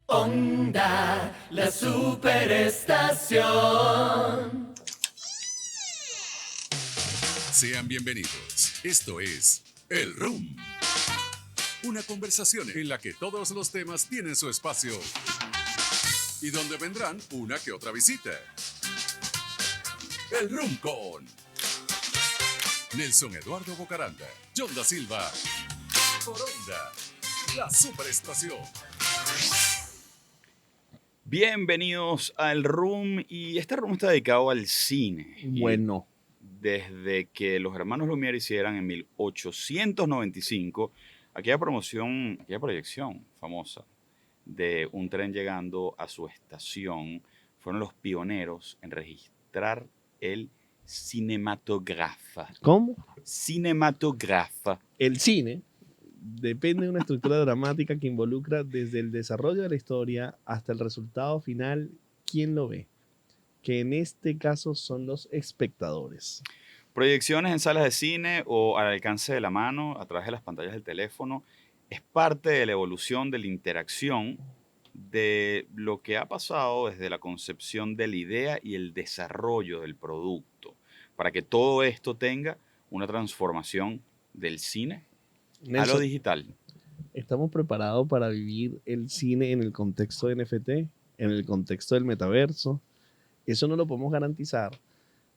Onda, la superestación. Sean bienvenidos. Esto es El Room. Una conversación en la que todos los temas tienen su espacio y donde vendrán una que otra visita. El Room con Nelson Eduardo Bocaranda, John da Silva, por Onda, la superestación. Bienvenidos al Room, y este Room está dedicado al cine. Bueno. Desde que los hermanos Lumière hicieran en 1895 aquella proyección famosa de un tren llegando a su estación, fueron los pioneros en registrar el cinematógrafo. ¿Cómo? Cinematógrafo. El cine depende de una estructura dramática que involucra desde el desarrollo de la historia hasta el resultado final, ¿quién lo ve? Que en este caso son los espectadores. Proyecciones en salas de cine o al alcance de la mano a través de las pantallas del teléfono es parte de la evolución de la interacción de lo que ha pasado desde la concepción de la idea y el desarrollo del producto, para que todo esto tenga una transformación del cine a lo Nelson, digital. ¿estamos preparados para vivir el cine en el contexto de NFT, en el contexto del metaverso? Eso no lo podemos garantizar,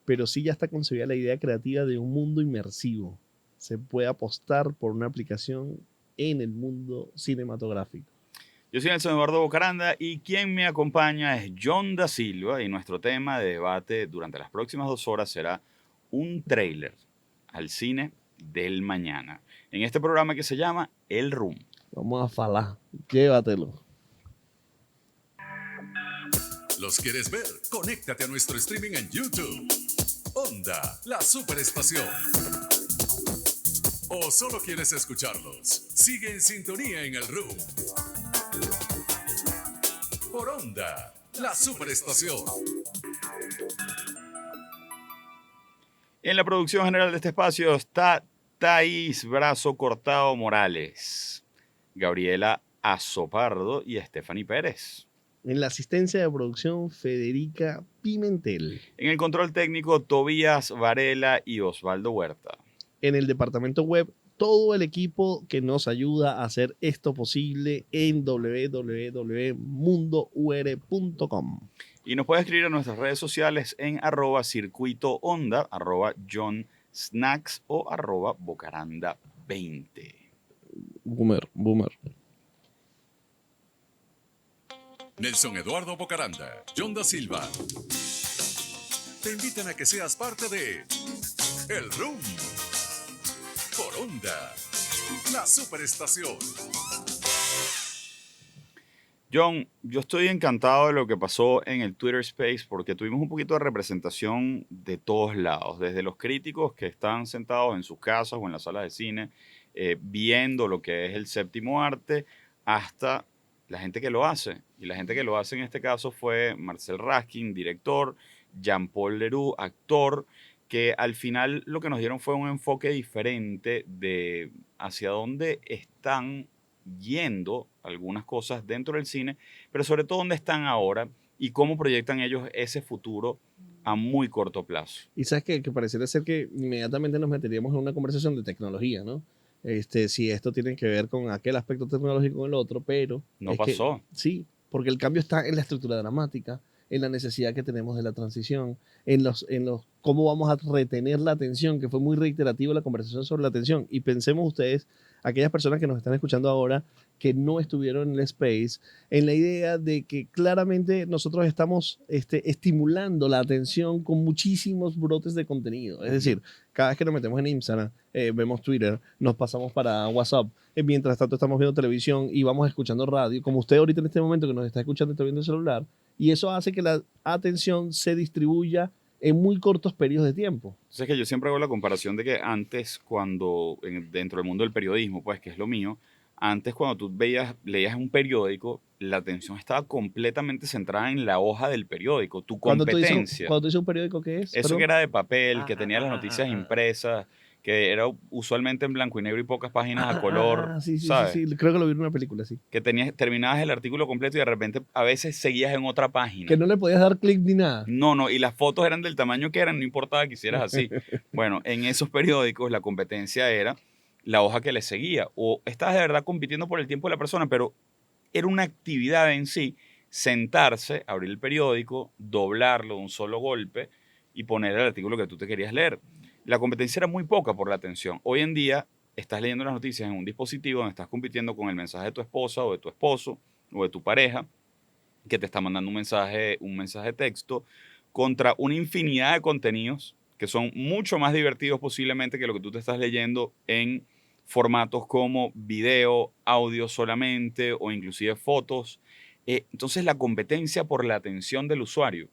pero sí ya está concebida la idea creativa de un mundo inmersivo. Se puede apostar por una aplicación en el mundo cinematográfico. Yo soy Nelson Eduardo Bocaranda y quien me acompaña es John da Silva, y nuestro tema de debate durante las próximas 2 horas será un tráiler al cine del mañana, en este programa que se llama El Room. Vamos a falar. Llévatelo. ¿Los quieres ver? Conéctate a nuestro streaming en YouTube. Onda, la superestación. ¿O solo quieres escucharlos? Sigue en sintonía en El Room. Por Onda, la superestación. En la producción general de este espacio está Thaís Brazo Cortado Morales, Gabriela Azopardo y Stephanie Pérez. En la asistencia de producción, Federica Pimentel. En el control técnico, Tobías Varela y Osvaldo Huerta. En el departamento web, todo el equipo que nos ayuda a hacer esto posible en www.mundour.com. Y nos puede escribir a nuestras redes sociales en @circuitoonda, @johnsnacks o @bocaranda20. Boomer. Nelson Eduardo Bocaranda, John da Silva. Te invitan a que seas parte de El Room. Por Onda, la superestación. John, yo estoy encantado de lo que pasó en el Twitter Space, porque tuvimos un poquito de representación de todos lados, desde los críticos que están sentados en sus casas o en las salas de cine, viendo lo que es el séptimo arte, hasta la gente que lo hace. Y la gente que lo hace en este caso fue Marcel Raskin, director, Jean-Paul Leroux, actor, que al final lo que nos dieron fue un enfoque diferente de hacia dónde están yendo algunas cosas dentro del cine, pero sobre todo dónde están ahora y cómo proyectan ellos ese futuro a muy corto plazo. Y sabes que pareciera ser que inmediatamente nos meteríamos en una conversación de tecnología, ¿no? Si esto tiene que ver con aquel aspecto tecnológico o el otro, pero... No pasó. Sí, porque el cambio está en la estructura dramática, en la necesidad que tenemos de la transición, en los cómo vamos a retener la atención, que fue muy reiterativo la conversación sobre la atención. Y pensemos ustedes, aquellas personas que nos están escuchando ahora, que no estuvieron en el space, en la idea de que claramente nosotros estamos estimulando la atención con muchísimos brotes de contenido. Es decir, cada vez que nos metemos en Instagram, vemos Twitter, nos pasamos para WhatsApp, mientras tanto estamos viendo televisión y vamos escuchando radio, como usted ahorita en este momento que nos está escuchando, está viendo el celular, y eso hace que la atención se distribuya en muy cortos periodos de tiempo. Entonces, que yo siempre hago la comparación de que antes, dentro del mundo del periodismo, pues que es lo mío, antes cuando tú leías un periódico, la atención estaba completamente centrada en la hoja del periódico, tu competencia. Cuando tú dices un periódico, ¿qué es? Eso ¿Perdón? que era de papel, que tenía las noticias impresas, que era usualmente en blanco y negro y pocas páginas a color, Sí, sí, ¿sabes? sí, sí. Creo que lo vi en una película, sí. Que terminabas el artículo completo y de repente a veces seguías en otra Que página. no le podías dar clic ni nada. No, y las fotos eran del tamaño que eran, no importaba que hicieras así. Bueno, en esos periódicos la competencia era la hoja que le seguía. O estabas de verdad compitiendo por el tiempo de la persona, pero era una actividad en sí, sentarse, abrir el periódico, doblarlo de un solo golpe y poner el artículo que tú te querías leer. La competencia era muy poca por la atención. Hoy en día estás leyendo las noticias en un dispositivo donde estás compitiendo con el mensaje de tu esposa o de tu esposo o de tu pareja que te está mandando un mensaje de texto contra una infinidad de contenidos que son mucho más divertidos posiblemente que lo que tú te estás leyendo en formatos como video, audio solamente o inclusive fotos. Entonces la competencia por la atención del usuario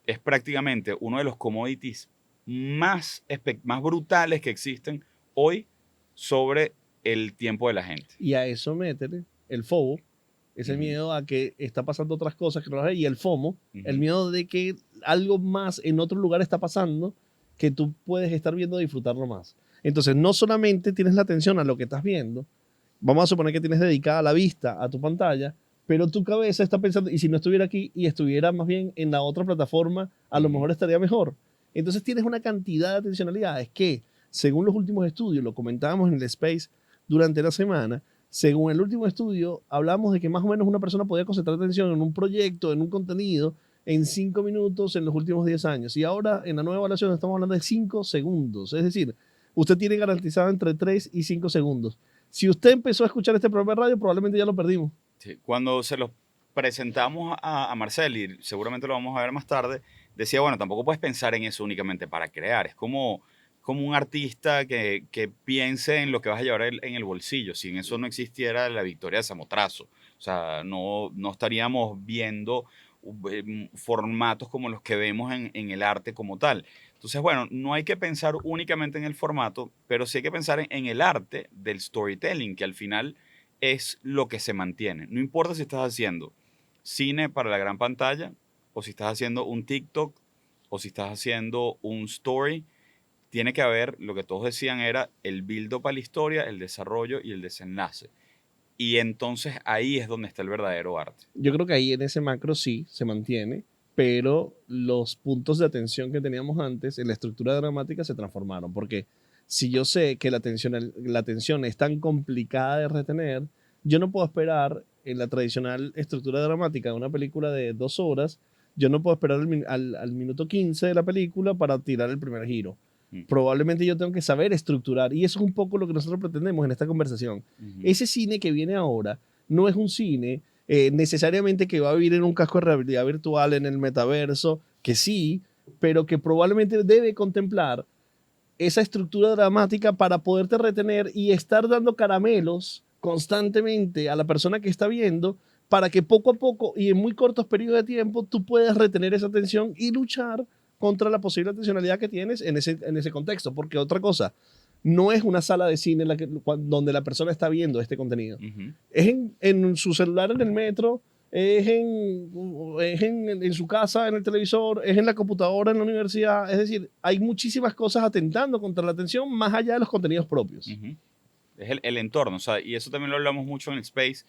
es prácticamente uno de los commodities más brutales que existen hoy sobre el tiempo de la gente. Y a eso métele el FOMO, ese Ujú. miedo a que está pasando otras cosas que no las ves, y el FOMO, el Ujú. miedo de que algo más en otro lugar está pasando que tú puedes estar viendo y disfrutarlo más. Entonces, no solamente tienes la atención a lo que estás viendo, vamos a suponer que tienes dedicada la vista a tu pantalla, pero tu cabeza está pensando, y si no estuviera aquí y estuviera más bien en la otra plataforma, a lo Ujú. mejor estaría mejor. Entonces tienes una cantidad de atencionalidades que, según los últimos estudios, lo comentábamos en el Space durante la semana, según el último estudio, hablamos de que más o menos una persona podía concentrar atención en un proyecto, en un contenido, en 5 minutos en los últimos 10 años. Y ahora, en la nueva evaluación, estamos hablando de 5 segundos. Es decir, usted tiene garantizado entre 3 y 5 segundos. Si usted empezó a escuchar este programa de radio, probablemente ya lo perdimos. Sí, cuando se los presentamos a Marcel, y seguramente lo vamos a ver más tarde, decía, bueno, tampoco puedes pensar en eso únicamente para crear. Es como un artista que piense en lo que vas a llevar en el bolsillo. Si en eso no existiera la victoria de Samotrazo. O sea, no estaríamos viendo formatos como los que vemos en el arte como tal. Entonces, bueno, no hay que pensar únicamente en el formato, pero sí hay que pensar en el arte del storytelling, que al final es lo que se mantiene. No importa si estás haciendo cine para la gran pantalla, o si estás haciendo un TikTok, o si estás haciendo un story, tiene que haber, lo que todos decían era el build-up a la historia, el desarrollo y el desenlace. Y entonces ahí es donde está el verdadero arte. Yo creo que ahí en ese macro sí se mantiene, pero los puntos de atención que teníamos antes en la estructura dramática se transformaron. Porque si yo sé que la atención es tan complicada de retener, yo no puedo esperar en la tradicional estructura dramática de una película de 2 horas, yo no puedo esperar al minuto 15 de la película para tirar el primer giro. Mm. Probablemente yo tengo que saber estructurar, y eso es un poco lo que nosotros pretendemos en esta conversación. Ujú. Ese cine que viene ahora no es un cine necesariamente que va a vivir en un casco de realidad virtual, en el metaverso, que sí, pero que probablemente debe contemplar esa estructura dramática para poderte retener y estar dando caramelos constantemente a la persona que está viendo para que poco a poco y en muy cortos periodos de tiempo tú puedas retener esa atención y luchar contra la posible atencionalidad que tienes en ese contexto. Porque otra cosa, no es una sala de cine donde la persona está viendo este contenido. Ujú. Es en su celular en el metro, en su casa, en el televisor, es en la computadora, en la universidad. Es decir, hay muchísimas cosas atentando contra la atención más allá de los contenidos propios. Ujú. Es el entorno, o sea, y eso también lo hablamos mucho en el Space,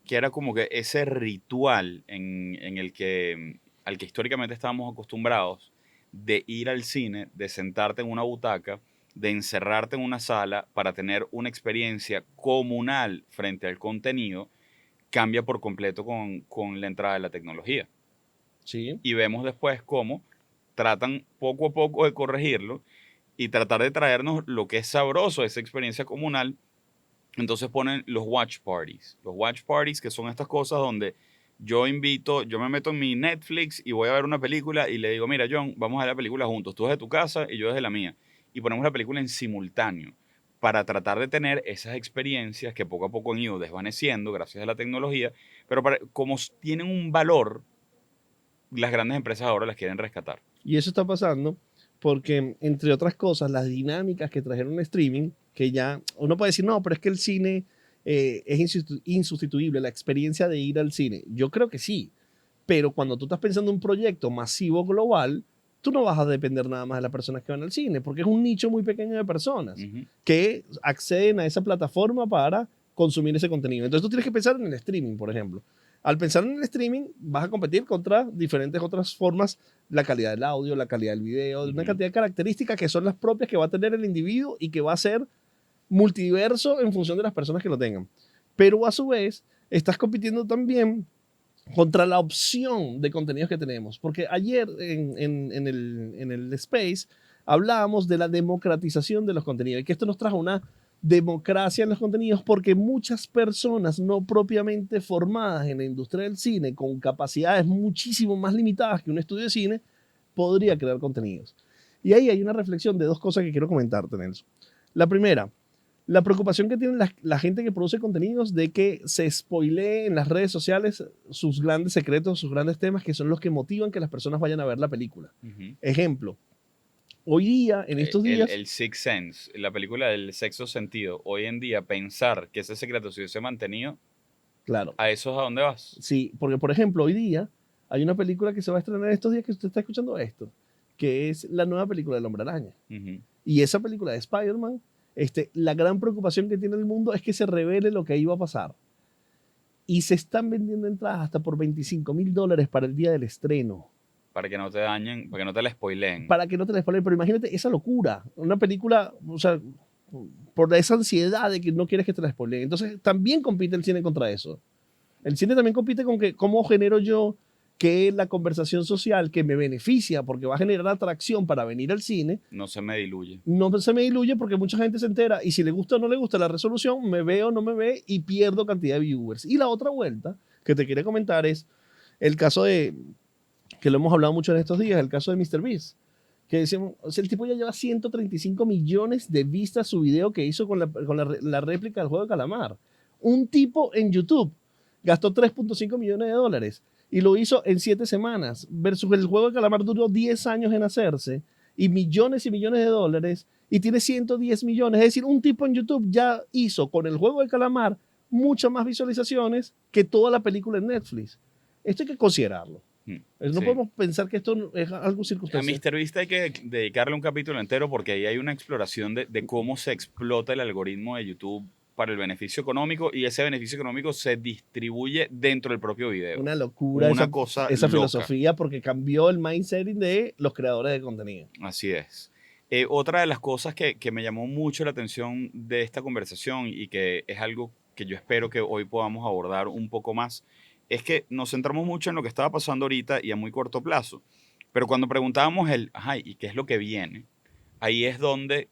que era como que ese ritual en el que, al que históricamente estábamos acostumbrados, de ir al cine, de sentarte en una butaca, de encerrarte en una sala para tener una experiencia comunal frente al contenido, cambia por completo con la entrada de la tecnología. Sí. Y vemos después cómo tratan poco a poco de corregirlo y tratar de traernos lo que es sabroso, esa experiencia comunal. Entonces ponen los watch parties. Los watch parties, que son estas cosas donde yo me meto en mi Netflix y voy a ver una película y le digo, mira, John, vamos a ver la película juntos. Tú desde tu casa y yo desde la mía. Y ponemos la película en simultáneo para tratar de tener esas experiencias que poco a poco han ido desvaneciendo gracias a la tecnología, pero como tienen un valor, las grandes empresas ahora las quieren rescatar. Y eso está pasando porque, entre otras cosas, las dinámicas que trajeron el streaming, que ya uno puede decir, no, pero es que el cine es insustituible, la experiencia de ir al cine. Yo creo que sí, pero cuando tú estás pensando en un proyecto masivo global, tú no vas a depender nada más de las personas que van al cine, porque es un nicho muy pequeño de personas Ujú. que acceden a esa plataforma para consumir ese contenido. Entonces tú tienes que pensar en el streaming, por ejemplo. Al pensar en el streaming, vas a competir contra diferentes otras formas, la calidad del audio, la calidad del video, una Ujú. cantidad de características que son las propias que va a tener el individuo y que va a ser multiverso en función de las personas que lo tengan. Pero a su vez, estás compitiendo también contra la opción de contenidos que tenemos. Porque ayer en el Space hablábamos de la democratización de los contenidos y que esto nos trajo una democracia en los contenidos porque muchas personas no propiamente formadas en la industria del cine, con capacidades muchísimo más limitadas que un estudio de cine, podría crear contenidos. Y ahí hay una reflexión de dos cosas que quiero comentarte, Nelson. La primera, la preocupación que tiene la gente que produce contenidos de que se spoilee en las redes sociales sus grandes secretos, sus grandes temas, que son los que motivan que las personas vayan a ver la película. Ujú. Ejemplo, hoy día, en estos días... El Sixth Sense, la película del sexto sentido. Hoy en día, pensar que ese secreto se hubiese mantenido, Claro, ¿a eso es a dónde vas? sí, porque por ejemplo, hoy día hay una película que se va a estrenar estos días que usted está escuchando esto, que es la nueva película del Hombre Araña. Ujú. Y esa película de Spider-Man, la gran preocupación que tiene el mundo es que se revele lo que ahí va a pasar. Y se están vendiendo entradas hasta por $25,000 para el día del estreno. Para que no te dañen, para que no te la spoileen. Para que no te la spoilen. Pero imagínate esa locura. Una película, o sea, por esa ansiedad de que no quieres que te la spoileen. Entonces, también compite el cine contra eso. El cine también compite con que cómo genero yo que la conversación social que me beneficia porque va a generar atracción para venir al cine, No se me diluye. no se me diluye porque mucha gente se entera y si le gusta o no le gusta la resolución, me ve o no me ve y pierdo cantidad de viewers. Y la otra vuelta que te quiero comentar es el caso de, que lo hemos hablado mucho en estos días, el caso de MrBeast. Que decimos, o sea, el tipo ya lleva 135 millones de vistas su video que hizo con la réplica del juego de Calamar. Un tipo en YouTube gastó 3.5 millones de dólares y lo hizo en 7 semanas, versus el juego de Calamar duró 10 años en hacerse y millones de dólares y tiene 110 millones. Es decir, un tipo en YouTube ya hizo con el juego de Calamar muchas más visualizaciones que toda la película en Netflix. Esto hay que considerarlo. No Sí. podemos pensar que esto es algo A circunstancial. MrBeast hay que dedicarle un capítulo entero porque ahí hay una exploración de cómo se explota el algoritmo de YouTube para el beneficio económico y ese beneficio económico se distribuye dentro del propio video. Una locura Una esa, cosa esa loca. filosofía porque cambió el mindset de los creadores de contenido. Así es. Otra de las cosas que me llamó mucho la atención de esta conversación y que es algo que yo espero que hoy podamos abordar un poco más, es que nos centramos mucho en lo que estaba pasando ahorita y a muy corto plazo. Pero cuando preguntábamos ajá, ¿y qué es lo que viene? Ahí es donde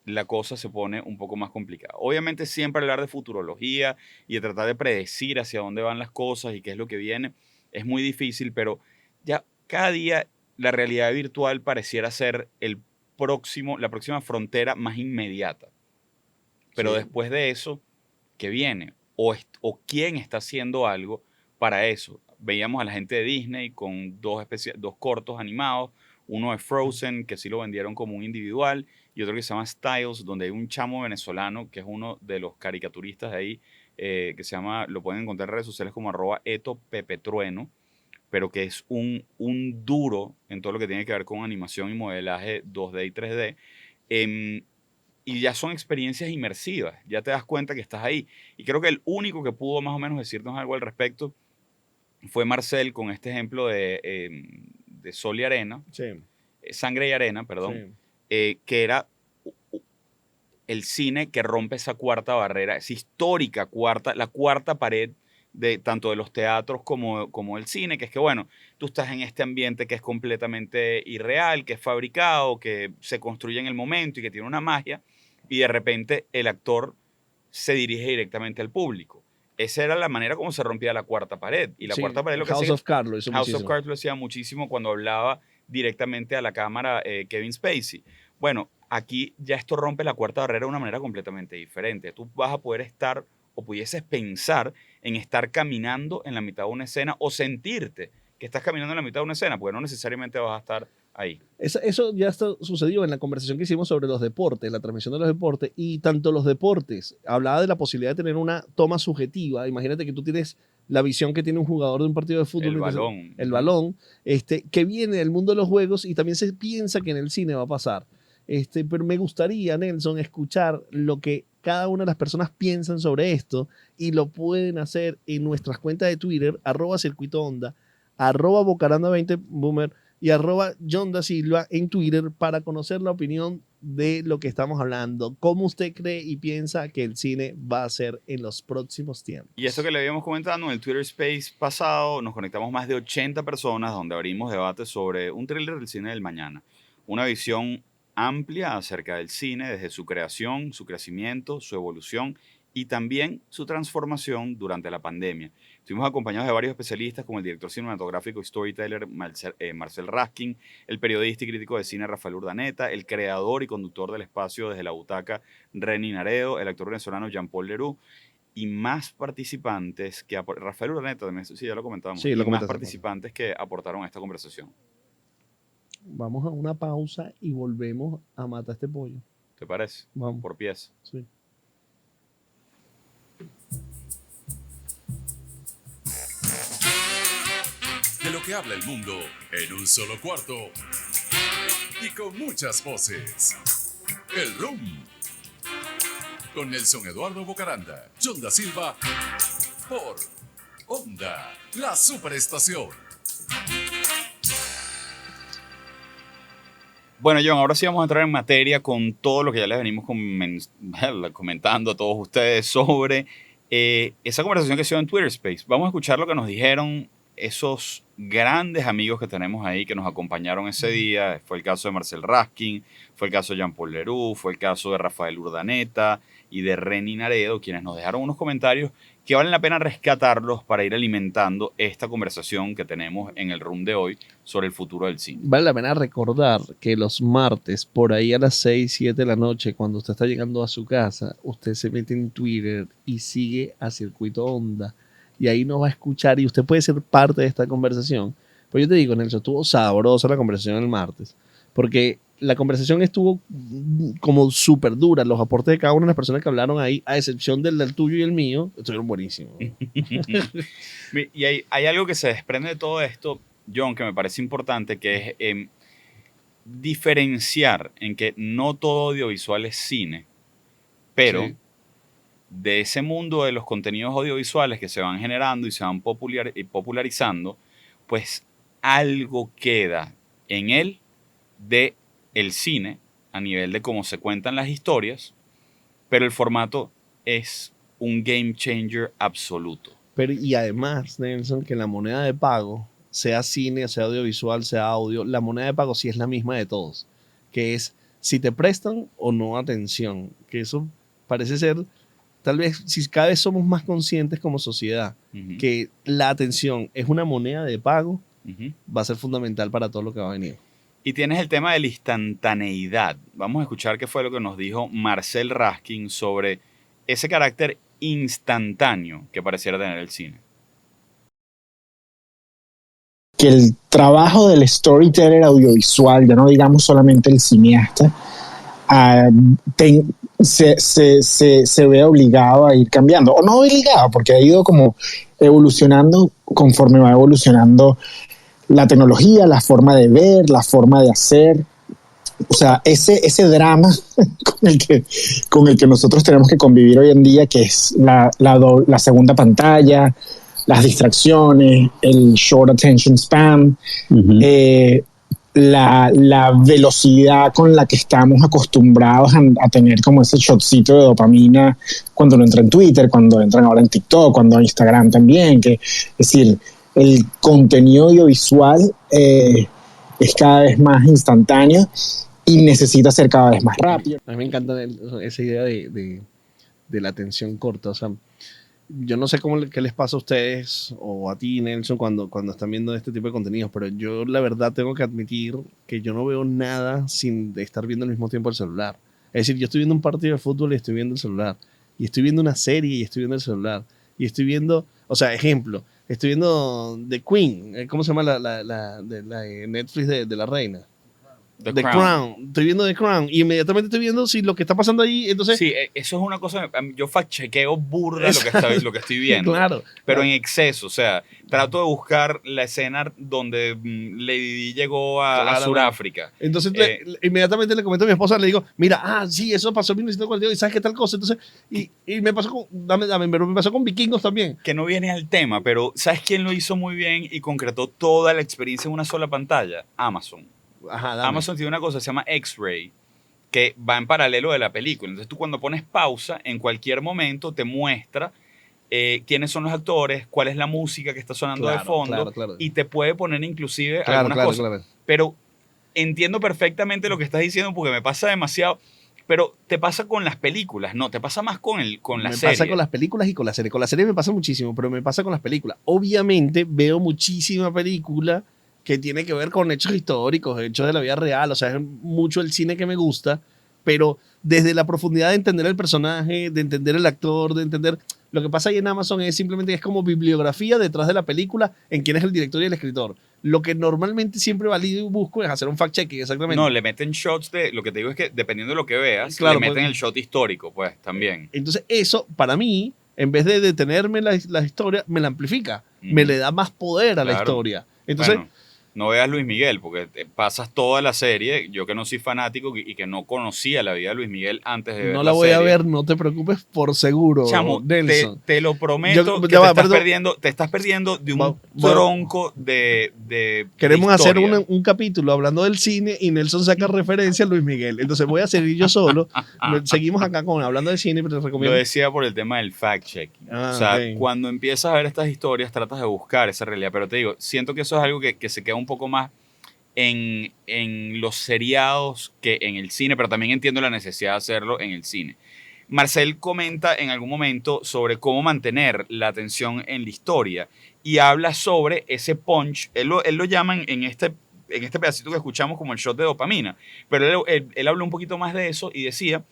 la cosa se pone un poco más complicada. Obviamente siempre hablar de futurología y de tratar de predecir hacia dónde van las cosas y qué es lo que viene es muy difícil, pero ya cada día la realidad virtual pareciera ser la próxima frontera más inmediata. Pero Sí. después de eso, ¿qué viene? O quién está haciendo algo para eso. Veíamos a la gente de Disney con dos cortos animados, uno de Frozen, que sí lo vendieron como un individual, y otro que se llama Styles, donde hay un chamo venezolano, que es uno de los caricaturistas de ahí, que se llama, lo pueden encontrar en redes sociales como @etopepetrueno, pero que es un duro en todo lo que tiene que ver con animación y modelaje 2D y 3D. Y ya son experiencias inmersivas, ya te das cuenta que estás ahí. Y creo que el único que pudo más o menos decirnos algo al respecto fue Marcel con este ejemplo de Sol y Arena, Sí, Sangre y Arena, perdón, sí. que era el cine que rompe esa cuarta barrera, esa histórica la cuarta pared de tanto de los teatros como el cine, que es que, bueno, tú estás en este ambiente que es completamente irreal, que es fabricado, que se construye en el momento y que tiene una magia, y de repente el actor se dirige directamente al público. Esa era la manera como se rompía la cuarta pared. Y la Sí, cuarta pared lo que House hacía, of Cards lo hizo House of muchísimo. Cards lo hacía muchísimo cuando hablaba directamente a la cámara Kevin Spacey. Bueno, aquí ya esto rompe la cuarta barrera de una manera completamente diferente. Tú vas a poder estar o pudieses pensar en estar caminando en la mitad de una escena o sentirte que estás caminando en la mitad de una escena, porque no necesariamente vas a estar ahí. Eso ya sucedió en la conversación que hicimos sobre los deportes, la transmisión de los deportes, y tanto los deportes, hablaba de la posibilidad de tener una toma subjetiva. Imagínate que tú tienes la visión que tiene un jugador de un partido de fútbol. El balón, que viene del mundo de los juegos y también se piensa que en el cine va a pasar. Pero me gustaría, Nelson, escuchar lo que cada una de las personas piensan sobre esto y lo pueden hacer en nuestras cuentas de Twitter, @circuitoonda, @bocaranda20boomer y @John da Silva en Twitter para conocer la opinión de lo que estamos hablando. ¿Cómo usted cree y piensa que el cine va a ser en los próximos tiempos? Y esto que le habíamos comentado en el Twitter Space pasado, nos conectamos más de 80 personas donde abrimos debates sobre un thriller del cine del mañana. Una visión amplia acerca del cine desde su creación, su crecimiento, su evolución y también su transformación durante la pandemia. Estuvimos acompañados de varios especialistas como el director cinematográfico y storyteller Marcel Raskin, el periodista y crítico de cine Rafael Urdaneta, el creador y conductor del espacio Desde la Butaca Reni Naredo, el actor venezolano Jean-Paul Leroux y más participantes que Rafael Urdaneta también, sí, ya lo comentábamos, Sí, y más comentaste. participantes que aportaron a esta conversación. Vamos a una pausa y volvemos a matar este pollo. ¿Te parece? Vamos. Por pieza. Sí. De lo que habla el mundo en un solo cuarto y con muchas voces. El Room. Con Nelson Eduardo Bocaranda, John da Silva, por Onda, la superestación. Bueno, John, ahora sí vamos a entrar en materia con todo lo que ya les venimos comentando a todos ustedes sobre esa conversación que se dio en Twitter Space. Vamos a escuchar lo que nos dijeron esos grandes amigos que tenemos ahí que nos acompañaron ese día. Fue el caso de Marcel Raskin, fue el caso de Jean-Paul Leroux, fue el caso de Rafael Urdaneta y de Reni Naredo, quienes nos dejaron unos comentarios que valen la pena rescatarlos para ir alimentando esta conversación que tenemos en el room de hoy sobre el futuro del cine. Vale la pena recordar que los martes, por ahí a las 6, 7 de la noche, cuando usted está llegando a su casa, usted se mete en Twitter y sigue a Circuito Onda. Y ahí nos va a escuchar y usted puede ser parte de esta conversación. Pues yo te digo, Nelson, estuvo sabrosa la conversación el martes. Porque la conversación estuvo como súper dura. Los aportes de cada una de las personas que hablaron ahí, a excepción del tuyo y el mío, estuvieron buenísimos. Y hay algo que se desprende de todo esto, John, que me parece importante, que es diferenciar en que no todo audiovisual es cine, pero Sí. de ese mundo de los contenidos audiovisuales que se van generando y se van popularizando, pues algo queda en él de el cine a nivel de cómo se cuentan las historias, pero el formato es un game changer absoluto. Pero, y además, Nelson, que la moneda de pago, sea cine, sea audiovisual, sea audio, la moneda de pago sí es la misma de todos, que es si te prestan o no atención, que eso parece ser, tal vez, si cada vez somos más conscientes como sociedad, que la atención es una moneda de pago, va a ser fundamental para todo lo que va a venir. Y tienes el tema de la instantaneidad. Vamos a escuchar qué fue lo que nos dijo Marcel Raskin sobre ese carácter instantáneo que pareciera tener el cine. Que el trabajo del storyteller audiovisual, ya no digamos solamente el cineasta, se ve obligado a ir cambiando, o no obligado, porque ha ido como evolucionando conforme va evolucionando la tecnología, la forma de ver, la forma de hacer. O sea, ese drama con el que nosotros tenemos que convivir hoy en día, que es la segunda pantalla, las distracciones, el short attention span, la velocidad con la que estamos acostumbrados a tener como ese shotcito de dopamina cuando uno entra en Twitter, cuando entran ahora en TikTok, cuando en Instagram también, es decir, el contenido audiovisual es cada vez más instantáneo y necesita ser cada vez más rápido. A mí me encanta esa idea de la atención corta. O sea, yo no sé qué les pasa a ustedes o a ti, Nelson, cuando están viendo este tipo de contenidos, pero yo la verdad tengo que admitir que yo no veo nada sin estar viendo al mismo tiempo el celular. Es decir, yo estoy viendo un partido de fútbol y estoy viendo el celular. Y estoy viendo una serie y estoy viendo el celular. Y estoy viendo, o sea, ejemplo, estoy viendo The Queen, ¿cómo se llama la de Netflix de la reina? The The Crown. Crown. Estoy viendo The Crown y inmediatamente estoy viendo si lo que está pasando ahí, entonces... Sí, eso es una cosa, yo fact-chequeo burda lo que estoy viendo, Claro. pero claro. en exceso, o sea, trato de buscar la escena donde Lady Di llegó a Claramente. Sudáfrica. Entonces Eh, inmediatamente le comento a mi esposa, le digo, mira, sí, eso pasó en 1942 y sabes qué tal cosa. Entonces, y me pasó con, pero me pasó con Vikingos también. que no viene al tema, pero ¿sabes quién lo hizo muy bien y concretó toda la experiencia en una sola pantalla? Amazon. Ajá, dame. Amazon tiene una cosa que se llama X-Ray, que va en paralelo de la película. Entonces tú cuando pones pausa, en cualquier momento te muestra quiénes son los actores, cuál es la música que está sonando de fondo, claro. y te puede poner inclusive Claro, algunas claro, cosas. claro. Pero entiendo perfectamente lo que estás diciendo porque me pasa demasiado. Pero te pasa con las películas, no, te pasa más con la serie. Me pasa con las películas y con la serie. Con la serie me pasa muchísimo, pero me pasa con las películas. Obviamente veo muchísima película que tiene que ver con hechos históricos, hechos de la vida real. O sea, es mucho el cine que me gusta, pero desde la profundidad de entender el personaje, de entender el actor, de entender... Lo que pasa ahí en Amazon es simplemente es como bibliografía detrás de la película en quién es el director y el escritor. Lo que normalmente siempre valido y busco es hacer un fact-checking, exactamente. No, le meten shots de... Lo que te digo es que dependiendo de lo que veas, Claro, le meten pues, el shot histórico, pues, también. Entonces eso, para mí, en vez de detenerme la historia, me la amplifica. Me le da más poder a la Claro. historia. Entonces, Bueno, no veas Luis Miguel, porque te pasas toda la serie, yo que no soy fanático y que no conocía la vida de Luis Miguel antes de ver no la voy a serie. ver, no te preocupes, por seguro, Chamo, Nelson. te lo prometo que ya va, te perdón. estás perdiendo de un Va- tronco de Queremos de hacer historia. un capítulo hablando del cine y Nelson saca referencia a Luis Miguel. Entonces voy a seguir yo solo. Seguimos acá hablando de cine, pero te Lo recomiendo. decía por el tema del fact-checking. Ah, o sea, ok. cuando empiezas a ver estas historias, tratas de buscar esa realidad. Pero te digo, siento que eso es algo que se queda un poco más en los seriados que en el cine, pero también entiendo la necesidad de hacerlo en el cine. Marcel comenta en algún momento sobre cómo mantener la atención en la historia y habla sobre ese punch. Él lo llama en este pedacito que escuchamos como el shot de dopamina, pero él habló un poquito más de eso y decía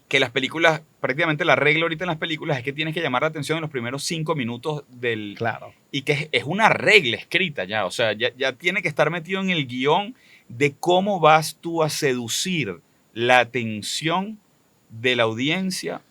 que las películas, prácticamente la regla ahorita en las películas es que tienes que llamar la atención en los primeros 5 minutos del... Claro. Y que es una regla escrita ya, o sea, ya tiene que estar metido en el guión de cómo vas tú a seducir la atención de la audiencia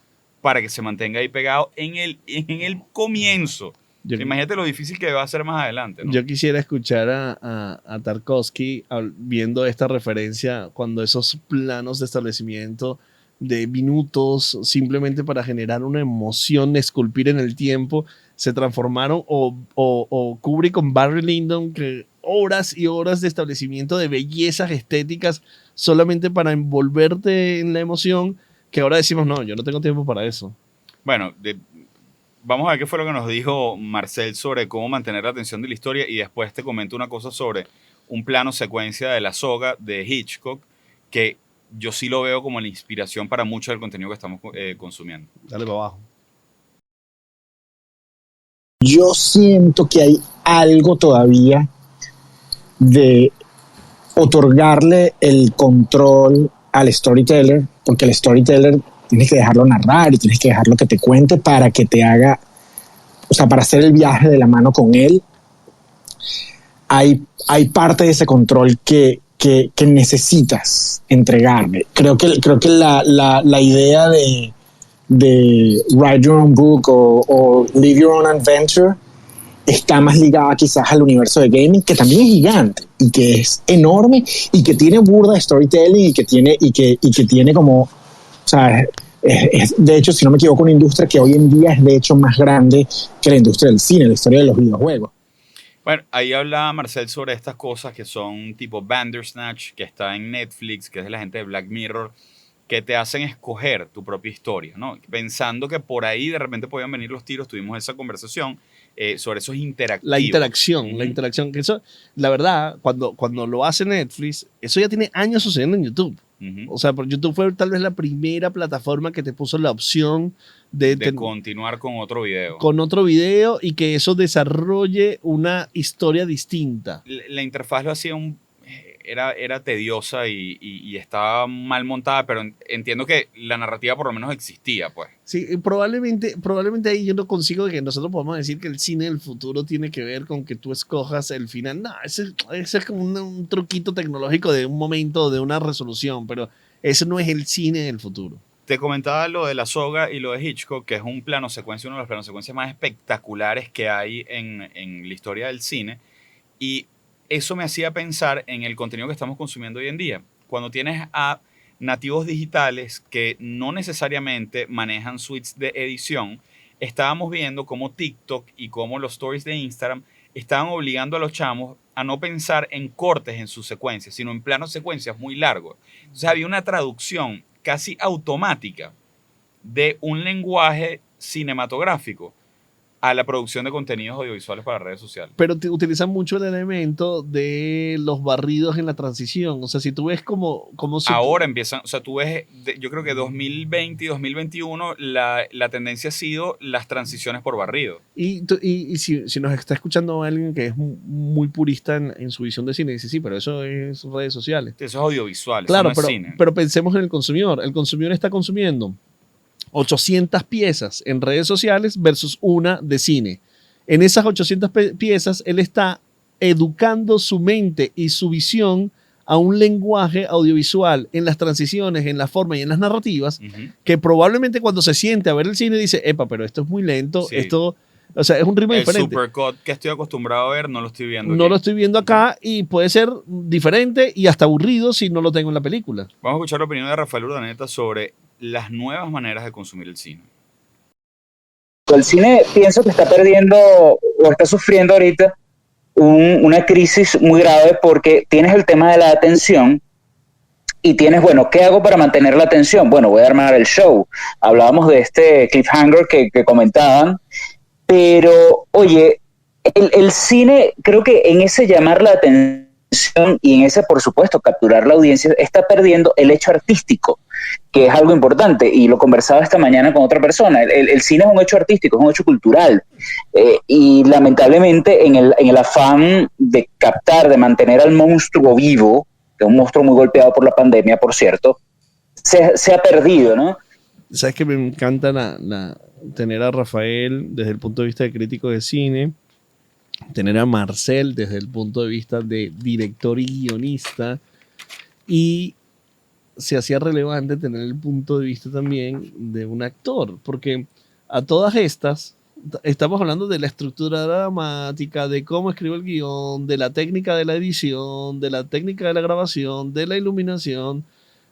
para que se mantenga ahí pegado en el comienzo. Imagínate lo difícil que va a ser más adelante, ¿no? Yo quisiera escuchar a Tarkovsky viendo esta referencia cuando esos planos de establecimiento de minutos simplemente para generar una emoción, esculpir en el tiempo, se transformaron o Kubrick con Barry Lyndon, que horas y horas de establecimiento de bellezas estéticas solamente para envolverte en la emoción, que ahora decimos, no, yo no tengo tiempo para eso. Bueno, vamos a ver qué fue lo que nos dijo Marcel sobre cómo mantener la atención de la historia y después te comento una cosa sobre un plano secuencia de La Soga de Hitchcock que yo sí lo veo como la inspiración para mucho del contenido que estamos consumiendo. Dale para abajo. Yo siento que hay algo todavía de otorgarle el control al storyteller, porque el storyteller tienes que dejarlo narrar y tienes que dejarlo que te cuente para que te haga, o sea, para hacer el viaje de la mano con él. Hay parte de ese control que necesitas entregarle. Creo que la idea de write your own book o live your own adventure está más ligada quizás al universo de gaming, que también es gigante y que es enorme y que tiene burda de storytelling y que tiene como, o sea, es de hecho, si no me equivoco, una industria que hoy en día es de hecho más grande que la industria del cine, la historia de los videojuegos. Bueno, ahí hablaba Marcel sobre estas cosas que son tipo Bandersnatch, que está en Netflix, que es de la gente de Black Mirror, que te hacen escoger tu propia historia, ¿no? Pensando que por ahí de repente podían venir los tiros, tuvimos esa conversación sobre esos interactivos. La interacción, que eso, la verdad, cuando lo hace Netflix, eso ya tiene años sucediendo en YouTube. O sea, por YouTube fue tal vez la primera plataforma que te puso la opción de continuar con otro video. Con otro video y que eso desarrolle una historia distinta. La interfaz lo hacía era tediosa y estaba mal montada, pero entiendo que la narrativa por lo menos existía, pues. Sí, y probablemente ahí yo no consigo que nosotros podamos decir que el cine del futuro tiene que ver con que tú escojas el final. No, ese es como un truquito tecnológico de un momento, de una resolución, pero eso no es el cine del futuro. Te comentaba lo de La Soga y lo de Hitchcock, que es un plano secuencia, uno de los planos secuencias más espectaculares que hay en la historia del cine. Y eso me hacía pensar en el contenido que estamos consumiendo hoy en día. Cuando tienes a nativos digitales que no necesariamente manejan suites de edición, estábamos viendo cómo TikTok y cómo los stories de Instagram estaban obligando a los chamos a no pensar en cortes en sus secuencias, sino en planos secuencias muy largos. Entonces había una traducción casi automática de un lenguaje cinematográfico a la producción de contenidos audiovisuales para redes sociales. Pero utilizan mucho el elemento de los barridos en la transición. O sea, si tú ves como ahora empiezan, o sea, tú ves, yo creo que 2020 y 2021 la tendencia ha sido las transiciones por barrido. Y si nos está escuchando alguien que es muy purista en su visión de cine, dice, sí, pero eso es redes sociales. Eso es audiovisual, claro, eso no es cine. Pero pensemos en el consumidor. El consumidor está consumiendo 800 piezas en redes sociales versus una de cine. En esas 800 piezas, él está educando su mente y su visión a un lenguaje audiovisual en las transiciones, en la forma y en las narrativas, que probablemente cuando se siente a ver el cine dice, epa, pero esto es muy lento, sí. Esto, o sea, es un ritmo diferente. El supercut que estoy acostumbrado a ver no lo estoy viendo No lo estoy viendo acá y puede ser diferente y hasta aburrido si no lo tengo en la película. Vamos a escuchar la opinión de Rafael Urdaneta sobre las nuevas maneras de consumir el cine. El cine pienso que está perdiendo o está sufriendo ahorita una crisis muy grave porque tienes el tema de la atención y tienes, bueno, ¿qué hago para mantener la atención? Bueno, voy a armar el show. Hablábamos de este cliffhanger que comentaban, pero oye, el cine creo que en ese llamar la atención y en ese, por supuesto, capturar la audiencia, está perdiendo el hecho artístico, que es algo importante, y lo conversaba esta mañana con otra persona. El cine es un hecho artístico, es un hecho cultural, y lamentablemente en el afán de captar, de mantener al monstruo vivo, que es un monstruo muy golpeado por la pandemia, por cierto, se ha perdido, ¿no? Sabes que me encanta tener a Rafael desde el punto de vista de crítico de cine, tener a Marcel desde el punto de vista de director y guionista, y se hacía relevante tener el punto de vista también de un actor, porque a todas estas estamos hablando de la estructura dramática, de cómo escribo el guión, de la técnica de la edición, de la técnica de la grabación, de la iluminación,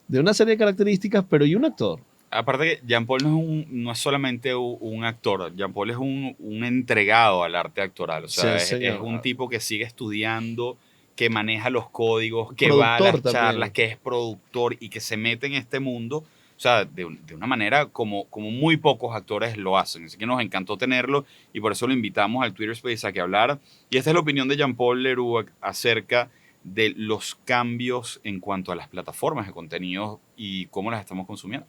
de una serie de características, pero ¿y un actor? Aparte que Jean-Paul no es solamente un actor, Jean-Paul es un entregado al arte actoral, o sea, sí, es un tipo que sigue estudiando, que maneja los códigos, que productor va a las también. charlas, que es productor y que se mete en este mundo, o sea, de una manera como muy pocos actores lo hacen. Así que nos encantó tenerlo y por eso lo invitamos al Twitter Space a que hablara. Y esta es la opinión de Jean-Paul Leroux acerca de los cambios en cuanto a las plataformas de contenidos y cómo las estamos consumiendo.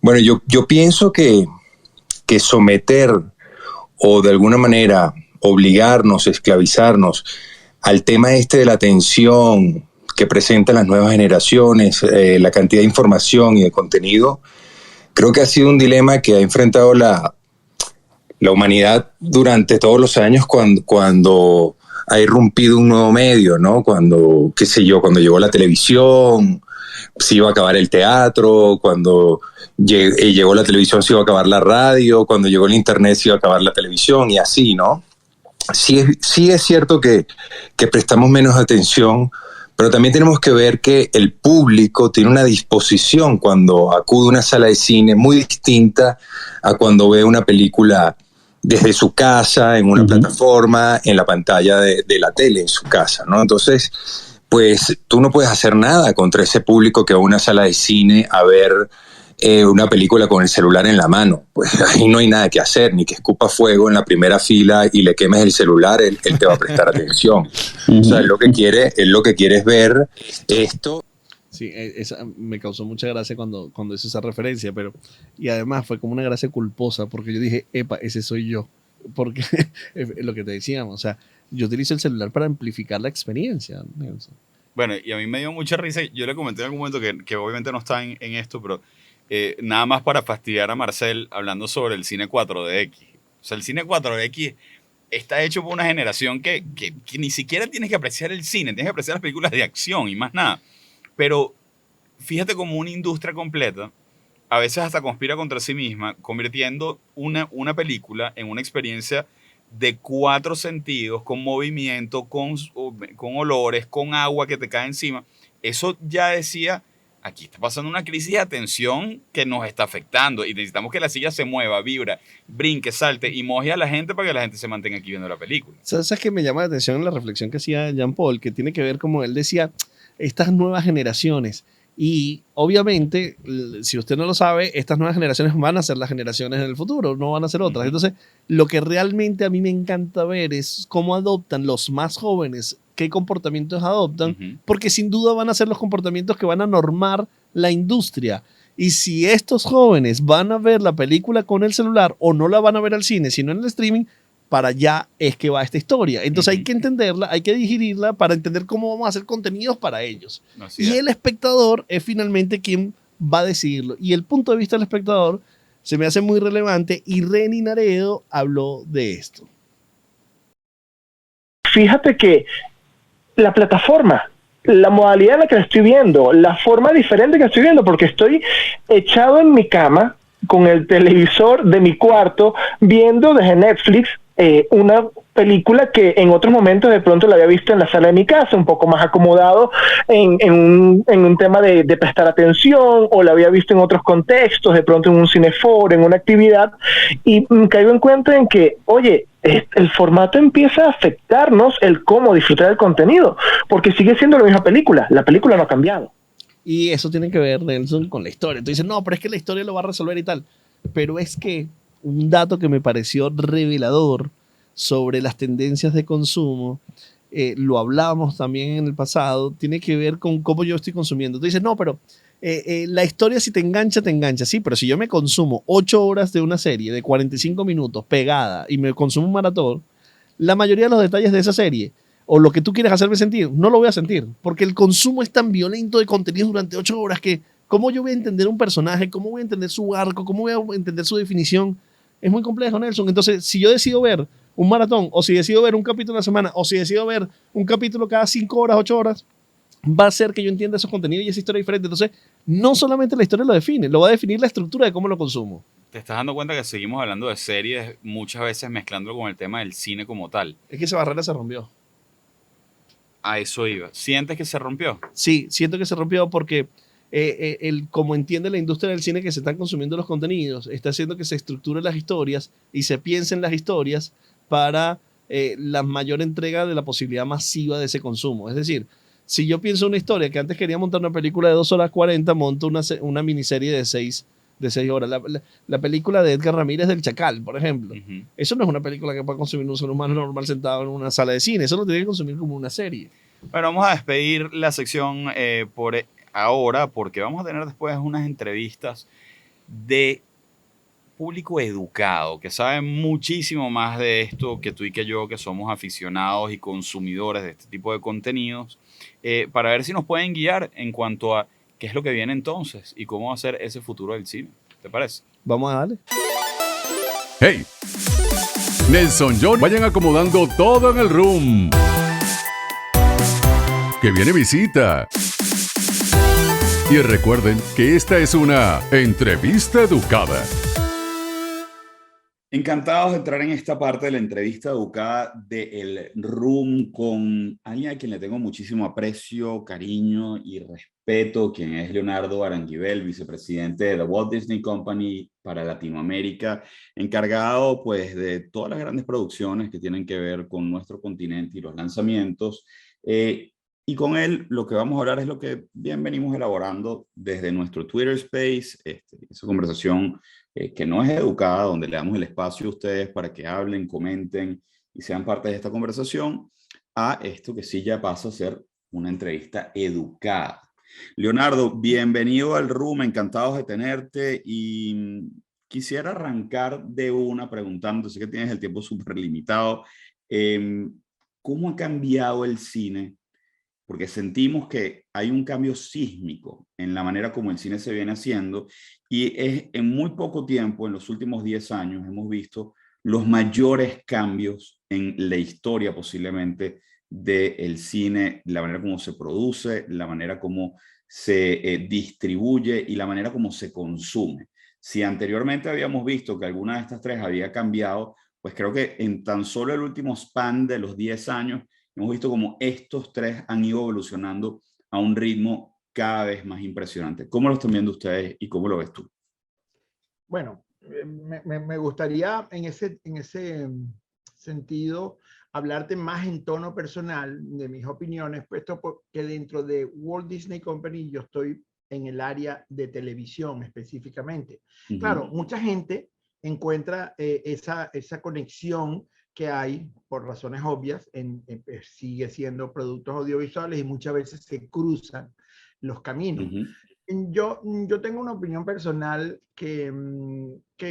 Bueno, yo pienso que someter o de alguna manera obligarnos, esclavizarnos al tema este de la atención que presentan las nuevas generaciones, la cantidad de información y de contenido, creo que ha sido un dilema que ha enfrentado la humanidad durante todos los años cuando ha irrumpido un nuevo medio, ¿no? Cuando llegó la televisión, se iba a acabar el teatro, cuando llegó la televisión se iba a acabar la radio, cuando llegó el internet se iba a acabar la televisión y así, ¿no? Sí es cierto que prestamos menos atención, pero también tenemos que ver que el público tiene una disposición cuando acude a una sala de cine muy distinta a cuando ve una película desde su casa, en una plataforma, en la pantalla de la tele, en su casa, ¿no? Entonces, pues tú no puedes hacer nada contra ese público que va a una sala de cine a ver una película con el celular en la mano. Pues ahí no hay nada que hacer, ni que escupa fuego en la primera fila y le quemes el celular, él te va a prestar atención. O sea, él lo que quiere es ver esto. Sí, esa me causó mucha gracia cuando hice esa referencia, y además fue como una gracia culposa, porque yo dije, epa, ese soy yo. porque lo que te decíamos, o sea, yo utilizo el celular para amplificar la experiencia, Nelson. Bueno, y a mí me dio mucha risa. Yo le comenté en algún momento que obviamente no está en esto, pero nada más para fastidiar a Marcel hablando sobre el cine 4DX. O sea, el cine 4DX está hecho por una generación que ni siquiera tienes que apreciar el cine, tienes que apreciar las películas de acción y más nada. Pero fíjate como una industria completa a veces hasta conspira contra sí misma, convirtiendo una película en una experiencia de 4 sentidos, con movimiento, con olores, con agua que te cae encima. Eso ya decía, aquí está pasando una crisis de atención que nos está afectando y necesitamos que la silla se mueva, vibra, brinque, salte y moje a la gente para que la gente se mantenga aquí viendo la película. ¿Sabes qué me llama la atención la reflexión que hacía Jean Paul? Que tiene que ver, como él decía, estas nuevas generaciones. Y obviamente, si usted no lo sabe, estas nuevas generaciones van a ser las generaciones en el futuro, no van a ser otras. Entonces, lo que realmente a mí me encanta ver es cómo adoptan los más jóvenes, qué comportamientos adoptan, porque sin duda van a ser los comportamientos que van a normar la industria. Y si estos jóvenes van a ver la película con el celular o no la van a ver al cine, sino en el streaming, para allá es que va esta historia. Entonces hay que entenderla, hay que digerirla para entender cómo vamos a hacer contenidos para ellos. Y el espectador es finalmente quien va a decidirlo. Y el punto de vista del espectador se me hace muy relevante y Reni Naredo habló de esto. Fíjate que la plataforma, la modalidad en la que la estoy viendo, la forma diferente que estoy viendo, porque estoy echado en mi cama con el televisor de mi cuarto viendo desde Netflix una película que en otros momentos de pronto la había visto en la sala de mi casa, un poco más acomodado en un tema de prestar atención, o la había visto en otros contextos, de pronto en un cineforo, en una actividad, y caigo en cuenta en que, oye, el formato empieza a afectarnos el cómo disfrutar el contenido, porque sigue siendo la misma película, la película no ha cambiado. Y eso tiene que ver, Nelson, con la historia. Tú dices, no, pero es que la historia lo va a resolver y tal. Pero es que un dato que me pareció revelador sobre las tendencias de consumo, lo hablábamos también en el pasado, tiene que ver con cómo yo estoy consumiendo. Tú dices, no, pero la historia si te engancha, te engancha. Sí, pero si yo me consumo 8 horas de una serie de 45 minutos pegada y me consumo un maratón, la mayoría de los detalles de esa serie o lo que tú quieres hacerme sentir, no lo voy a sentir, porque el consumo es tan violento de contenido durante 8 horas que ¿cómo yo voy a entender un personaje? ¿Cómo voy a entender su arco? ¿Cómo voy a entender su definición? Es muy complejo, Nelson. Entonces, si yo decido ver un maratón, o si decido ver un capítulo a la semana, o si decido ver un capítulo cada 5 horas, 8 horas, va a ser que yo entienda esos contenidos y esa historia diferente. Entonces, no solamente la historia lo define, lo va a definir la estructura de cómo lo consumo. Te estás dando cuenta que seguimos hablando de series, muchas veces mezclándolo con el tema del cine como tal. Es que esa barrera se rompió. A eso iba. ¿Sientes que se rompió? Sí, siento que se rompió porque como entiende la industria del cine que se están consumiendo los contenidos, está haciendo que se estructuren las historias y se piensen las historias para la mayor entrega de la posibilidad masiva de ese consumo. Es decir, si yo pienso una historia que antes quería montar una película de 2 horas 40, monto una miniserie de 6 horas. La película de Edgar Ramírez del Chacal, por ejemplo. Eso no es una película que pueda consumir un ser humano normal sentado en una sala de cine. Eso lo tiene que consumir como una serie. Bueno, vamos a despedir la sección por ahora, porque vamos a tener después unas entrevistas de público educado, que sabe muchísimo más de esto que tú y que yo, que somos aficionados y consumidores de este tipo de contenidos, para ver si nos pueden guiar en cuanto a qué es lo que viene entonces y cómo va a ser ese futuro del cine. ¿Te parece? Vamos a darle. ¡Hey! Nelson, John, vayan acomodando todo en el room. Que viene visita. Y recuerden que esta es una entrevista educada. Encantados de entrar en esta parte de la entrevista educada de El Room con alguien a quien le tengo muchísimo aprecio, cariño y respeto, quien es Leonardo Aranguibel, vicepresidente de The Walt Disney Company para Latinoamérica, encargado pues de todas las grandes producciones que tienen que ver con nuestro continente y los lanzamientos. Y con él lo que vamos a hablar es lo que bien venimos elaborando desde nuestro Twitter Space, esa conversación que no es educada, donde le damos el espacio a ustedes para que hablen, comenten y sean parte de esta conversación, a esto que sí ya pasa a ser una entrevista educada. Leonardo, bienvenido al Room, encantados de tenerte y quisiera arrancar de una preguntando, sé que tienes el tiempo súper limitado, ¿cómo ha cambiado el cine? Porque sentimos que hay un cambio sísmico en la manera como el cine se viene haciendo y es en muy poco tiempo, en los últimos 10 años, hemos visto los mayores cambios en la historia posiblemente del cine, la manera como se produce, la manera como se distribuye y la manera como se consume. Si anteriormente habíamos visto que alguna de estas tres había cambiado, pues creo que en tan solo el último span de los 10 años hemos visto como estos tres han ido evolucionando a un ritmo cada vez más impresionante. ¿Cómo lo están viendo ustedes y cómo lo ves tú? Bueno, me gustaría en ese sentido hablarte más en tono personal de mis opiniones, puesto que dentro de Walt Disney Company yo estoy en el área de televisión específicamente. Claro, mucha gente encuentra esa conexión que hay, por razones obvias, sigue siendo productos audiovisuales y muchas veces se cruzan los caminos. Yo tengo una opinión personal que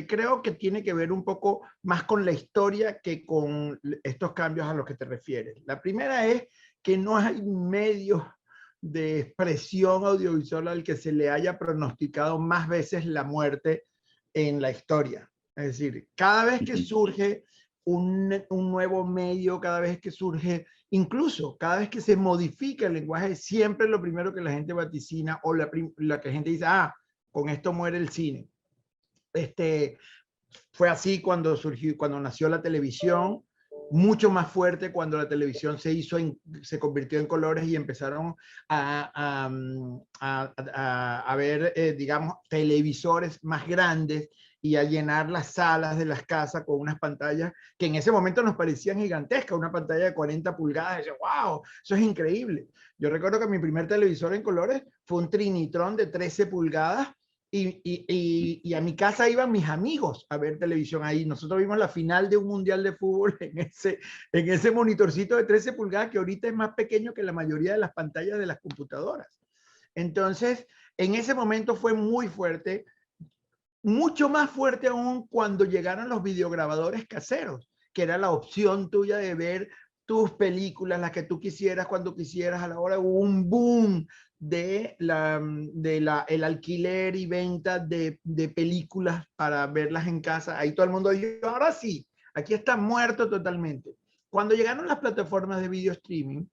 creo que tiene que ver un poco más con la historia que con estos cambios a los que te refieres. La primera es que no hay medios de expresión audiovisual al que se le haya pronosticado más veces la muerte en la historia. Es decir, cada vez que surge un nuevo medio, cada vez que surge, incluso cada vez que se modifica el lenguaje, siempre lo primero que la gente vaticina o la que la gente dice, con esto muere el cine. Fue así cuando nació la televisión, mucho más fuerte cuando la televisión se convirtió en colores y empezaron a ver, digamos, televisores más grandes y a llenar las salas de las casas con unas pantallas que en ese momento nos parecían gigantescas, una pantalla de 40 pulgadas, y yo, wow, eso es increíble. Yo recuerdo que mi primer televisor en colores fue un Trinitron de 13 pulgadas y a mi casa iban mis amigos a ver televisión ahí. Nosotros vimos la final de un mundial de fútbol en ese monitorcito de 13 pulgadas que ahorita es más pequeño que la mayoría de las pantallas de las computadoras. Entonces, en ese momento fue muy fuerte, mucho más fuerte aún cuando llegaron los videograbadores caseros, que era la opción tuya de ver tus películas, las que tú quisieras, cuando quisieras, a la hora. Hubo un boom de el alquiler y venta de películas para verlas en casa. Ahí todo el mundo dijo, ahora sí, aquí está muerto totalmente. Cuando llegaron las plataformas de video streaming,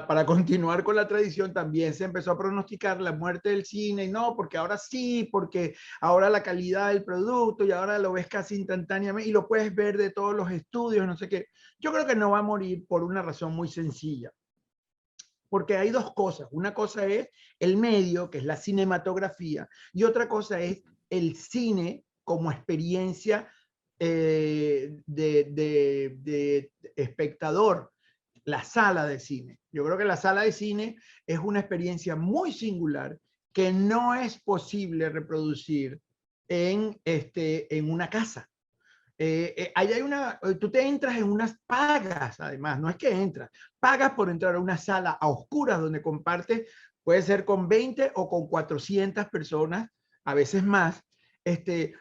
para continuar con la tradición, también se empezó a pronosticar la muerte del cine, y no, porque ahora sí, porque ahora la calidad del producto y ahora lo ves casi instantáneamente y lo puedes ver de todos los estudios, no sé qué. Yo creo que no va a morir por una razón muy sencilla. Porque hay dos cosas. Una cosa es el medio, que es la cinematografía, y otra cosa es el cine como experiencia de espectador. La sala de cine. Yo creo que la sala de cine es una experiencia muy singular que no es posible reproducir en una casa. Tú te entras en unas pagas, además, no es que entras, pagas por entrar a una sala a oscuras donde compartes, puede ser con 20 o con 400 personas, a veces más,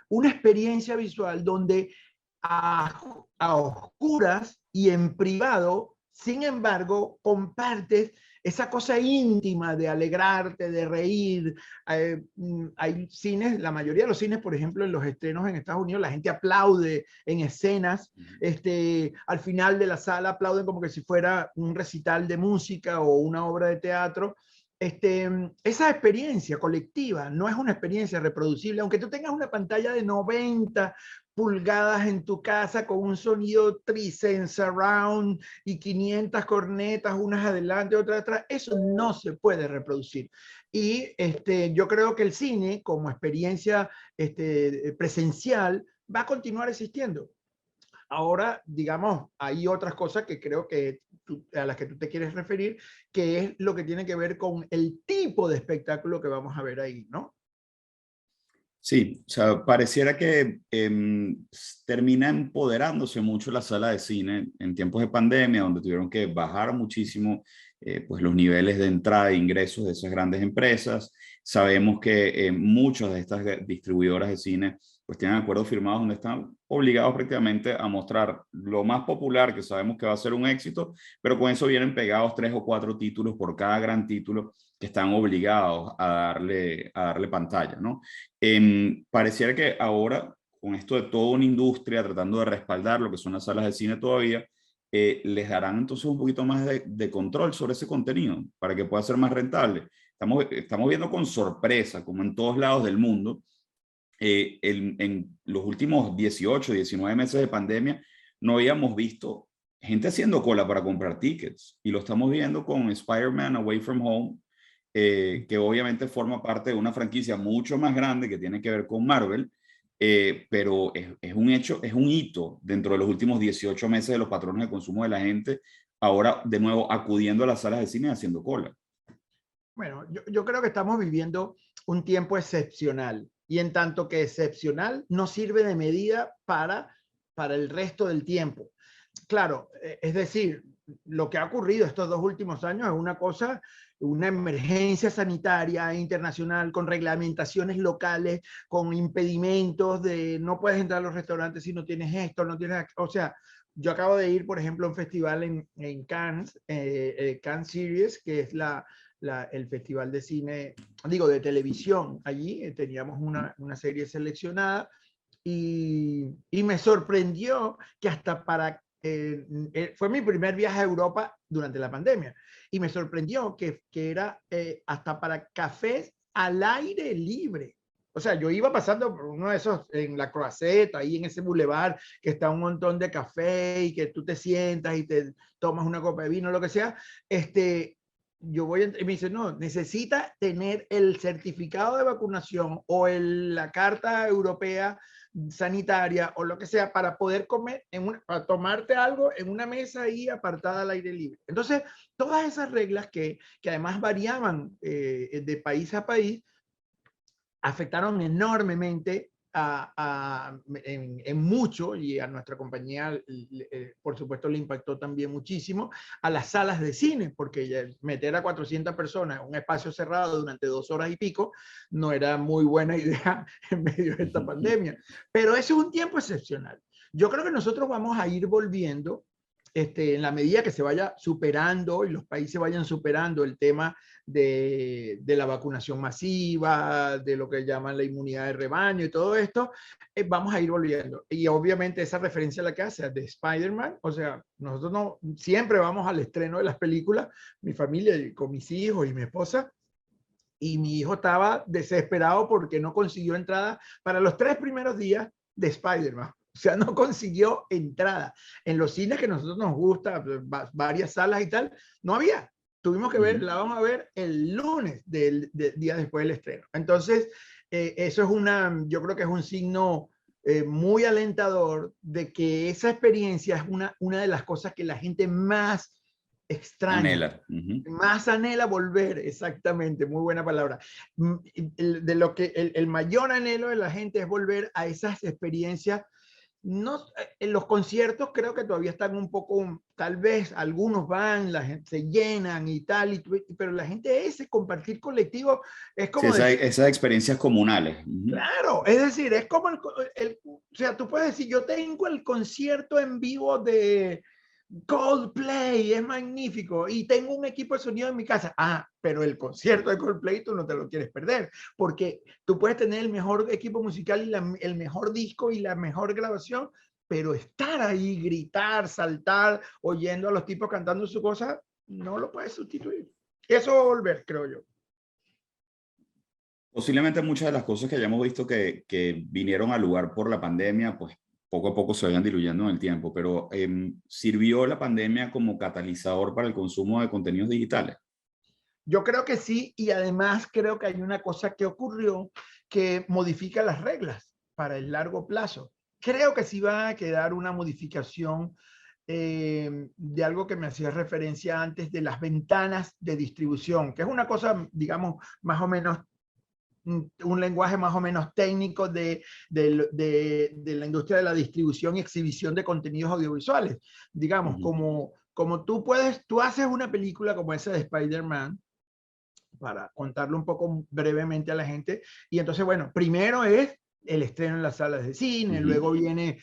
una experiencia visual donde a oscuras y en privado, sin embargo, compartes esa cosa íntima de alegrarte, de reír. Hay cines, la mayoría de los cines, por ejemplo, en los estrenos en Estados Unidos, la gente aplaude en escenas. Al final de la sala aplauden como que si fuera un recital de música o una obra de teatro. Esa experiencia colectiva no es una experiencia reproducible, aunque tú tengas una pantalla de 90 pulgadas en tu casa con un sonido trisense surround y 500 cornetas, unas adelante, otras atrás, eso no se puede reproducir. Y yo creo que el cine como experiencia presencial va a continuar existiendo. Ahora, digamos, hay otras cosas que creo que a las que tú te quieres referir, que es lo que tiene que ver con el tipo de espectáculo que vamos a ver ahí, ¿no? Sí, o sea, pareciera que termina empoderándose mucho la sala de cine en tiempos de pandemia, donde tuvieron que bajar muchísimo pues los niveles de entrada e ingresos de esas grandes empresas. Sabemos que muchas de estas distribuidoras de cine pues tienen acuerdos firmados donde están obligados prácticamente a mostrar lo más popular que sabemos que va a ser un éxito, pero con eso vienen pegados 3 o 4 títulos por cada gran título que están obligados a darle pantalla, ¿no? Pareciera que ahora, con esto de toda una industria tratando de respaldar lo que son las salas de cine todavía, les darán entonces un poquito más de control sobre ese contenido para que pueda ser más rentable. Estamos viendo con sorpresa, como en todos lados del mundo, en los últimos 18, 19 meses de pandemia, no habíamos visto gente haciendo cola para comprar tickets. Y lo estamos viendo con Spider-Man Away From Home, que obviamente forma parte de una franquicia mucho más grande que tiene que ver con Marvel, pero es un hecho, es un hito dentro de los últimos 18 meses de los patrones de consumo de la gente, ahora de nuevo acudiendo a las salas de cine haciendo cola. Bueno, yo creo que estamos viviendo un tiempo excepcional y en tanto que excepcional no sirve de medida para el resto del tiempo. Claro, es decir, lo que ha ocurrido estos 2 últimos años es una cosa, una emergencia sanitaria internacional con reglamentaciones locales, con impedimentos de no puedes entrar a los restaurantes si no tienes esto, no tienes, o sea, yo acabo de ir, por ejemplo, a un festival en Cannes, Cannes Series, que es el festival de cine, digo, de televisión. Allí teníamos una serie seleccionada y me sorprendió que hasta fue mi primer viaje a Europa durante la pandemia y me sorprendió que era hasta para cafés al aire libre. O sea, yo iba pasando por uno de esos en la Croisette, ahí en ese bulevar que está un montón de café y que tú te sientas y te tomas una copa de vino, lo que sea. Yo voy y me dice, no, necesita tener el certificado de vacunación o la carta europea sanitaria o lo que sea para poder comer, para tomarte algo en una mesa ahí apartada al aire libre. Entonces, todas esas reglas que además variaban de país a país, afectaron enormemente en mucho, y a nuestra compañía, por supuesto, le impactó también muchísimo, a las salas de cine, porque meter a 400 personas en un espacio cerrado durante 2 horas y pico no era muy buena idea en medio de esta pandemia. Pero eso es un tiempo excepcional. Yo creo que nosotros vamos a ir volviendo en la medida que se vaya superando y los países vayan superando el tema de la vacunación masiva, de lo que llaman la inmunidad de rebaño y todo esto, vamos a ir volviendo. Y obviamente esa referencia a la que hace de Spider-Man, o sea, nosotros no siempre vamos al estreno de las películas, mi familia, con mis hijos y mi esposa, y mi hijo estaba desesperado porque no consiguió entrada para los 3 primeros días de Spider-Man. O sea, no consiguió entrada. En los cines que a nosotros nos gusta, varias salas y tal, no había. Tuvimos que ver, la vamos a ver el lunes del día después del estreno. Entonces, eso es yo creo que es un signo muy alentador de que esa experiencia es una de las cosas que la gente más extraña. Anhela. Más anhela volver, exactamente, muy buena palabra. De lo que el mayor anhelo de la gente es volver a esas experiencias. No, en los conciertos creo que todavía están un poco, tal vez algunos van, la gente se llenan y tal, pero la gente ese compartir colectivo es como... Sí, esas experiencias comunales. Claro, es decir, es como o sea, tú puedes decir, yo tengo el concierto en vivo de Coldplay, es magnífico, y tengo un equipo de sonido en mi casa. Pero el concierto de Coldplay tú no te lo quieres perder, porque tú puedes tener el mejor equipo musical y el mejor disco y la mejor grabación, pero estar ahí, gritar, saltar, oyendo a los tipos cantando su cosa, no lo puedes sustituir. Eso va a volver, creo yo. Posiblemente muchas de las cosas que hayamos visto que vinieron al lugar por la pandemia, pues poco a poco se vayan diluyendo en el tiempo, pero ¿sirvió la pandemia como catalizador para el consumo de contenidos digitales? Yo creo que sí, y además creo que hay una cosa que ocurrió que modifica las reglas para el largo plazo. Creo que sí va a quedar una modificación de algo que me hacía referencia antes de las ventanas de distribución, que es una cosa, digamos, más o menos un lenguaje más o menos técnico de la industria de la distribución y exhibición de contenidos audiovisuales. Digamos, como tú haces una película como esa de Spider-Man, para contarlo un poco brevemente a la gente, y entonces, bueno, primero es el estreno en las salas de cine, luego viene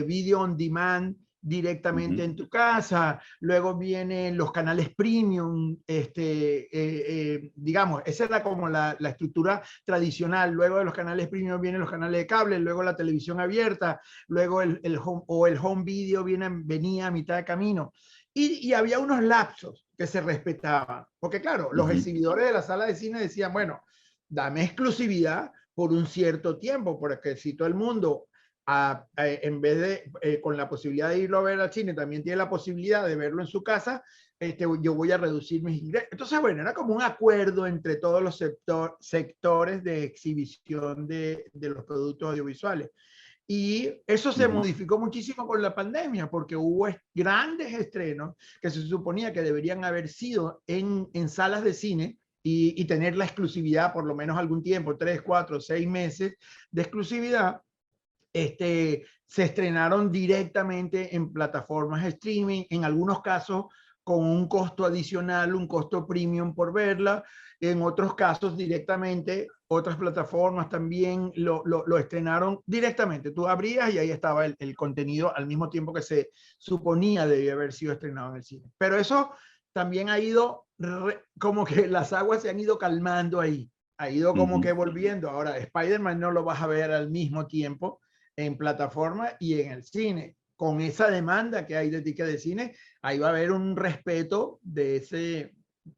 video on demand directamente en tu casa, luego vienen los canales premium, digamos, esa era como la estructura tradicional. Luego de los canales premium vienen los canales de cable, luego la televisión abierta, luego el home video venía a mitad de camino. Y había unos lapsos que se respetaban, porque claro, los exhibidores de la sala de cine decían, bueno, dame exclusividad por un cierto tiempo, porque si todo el mundo en vez de con la posibilidad de irlo a ver al cine, también tiene la posibilidad de verlo en su casa, yo voy a reducir mis ingresos. Entonces, bueno, era como un acuerdo entre todos los sectores de exhibición de los productos audiovisuales. Y eso se modificó muchísimo con la pandemia, porque hubo grandes estrenos que se suponía que deberían haber sido en salas de cine y tener la exclusividad por lo menos algún tiempo, 3, 4, 6 meses de exclusividad. Se estrenaron directamente en plataformas de streaming, en algunos casos con un costo adicional, un costo premium por verla, en otros casos directamente, otras plataformas también lo estrenaron directamente. Tú abrías y ahí estaba el contenido al mismo tiempo que se suponía debía haber sido estrenado en el cine. Pero eso también ha ido, como que las aguas se han ido calmando ahí, ha ido como que volviendo. Ahora, Spider-Man no lo vas a ver al mismo tiempo en plataforma y en el cine. Con esa demanda que hay de tickets de cine, ahí va a haber un respeto de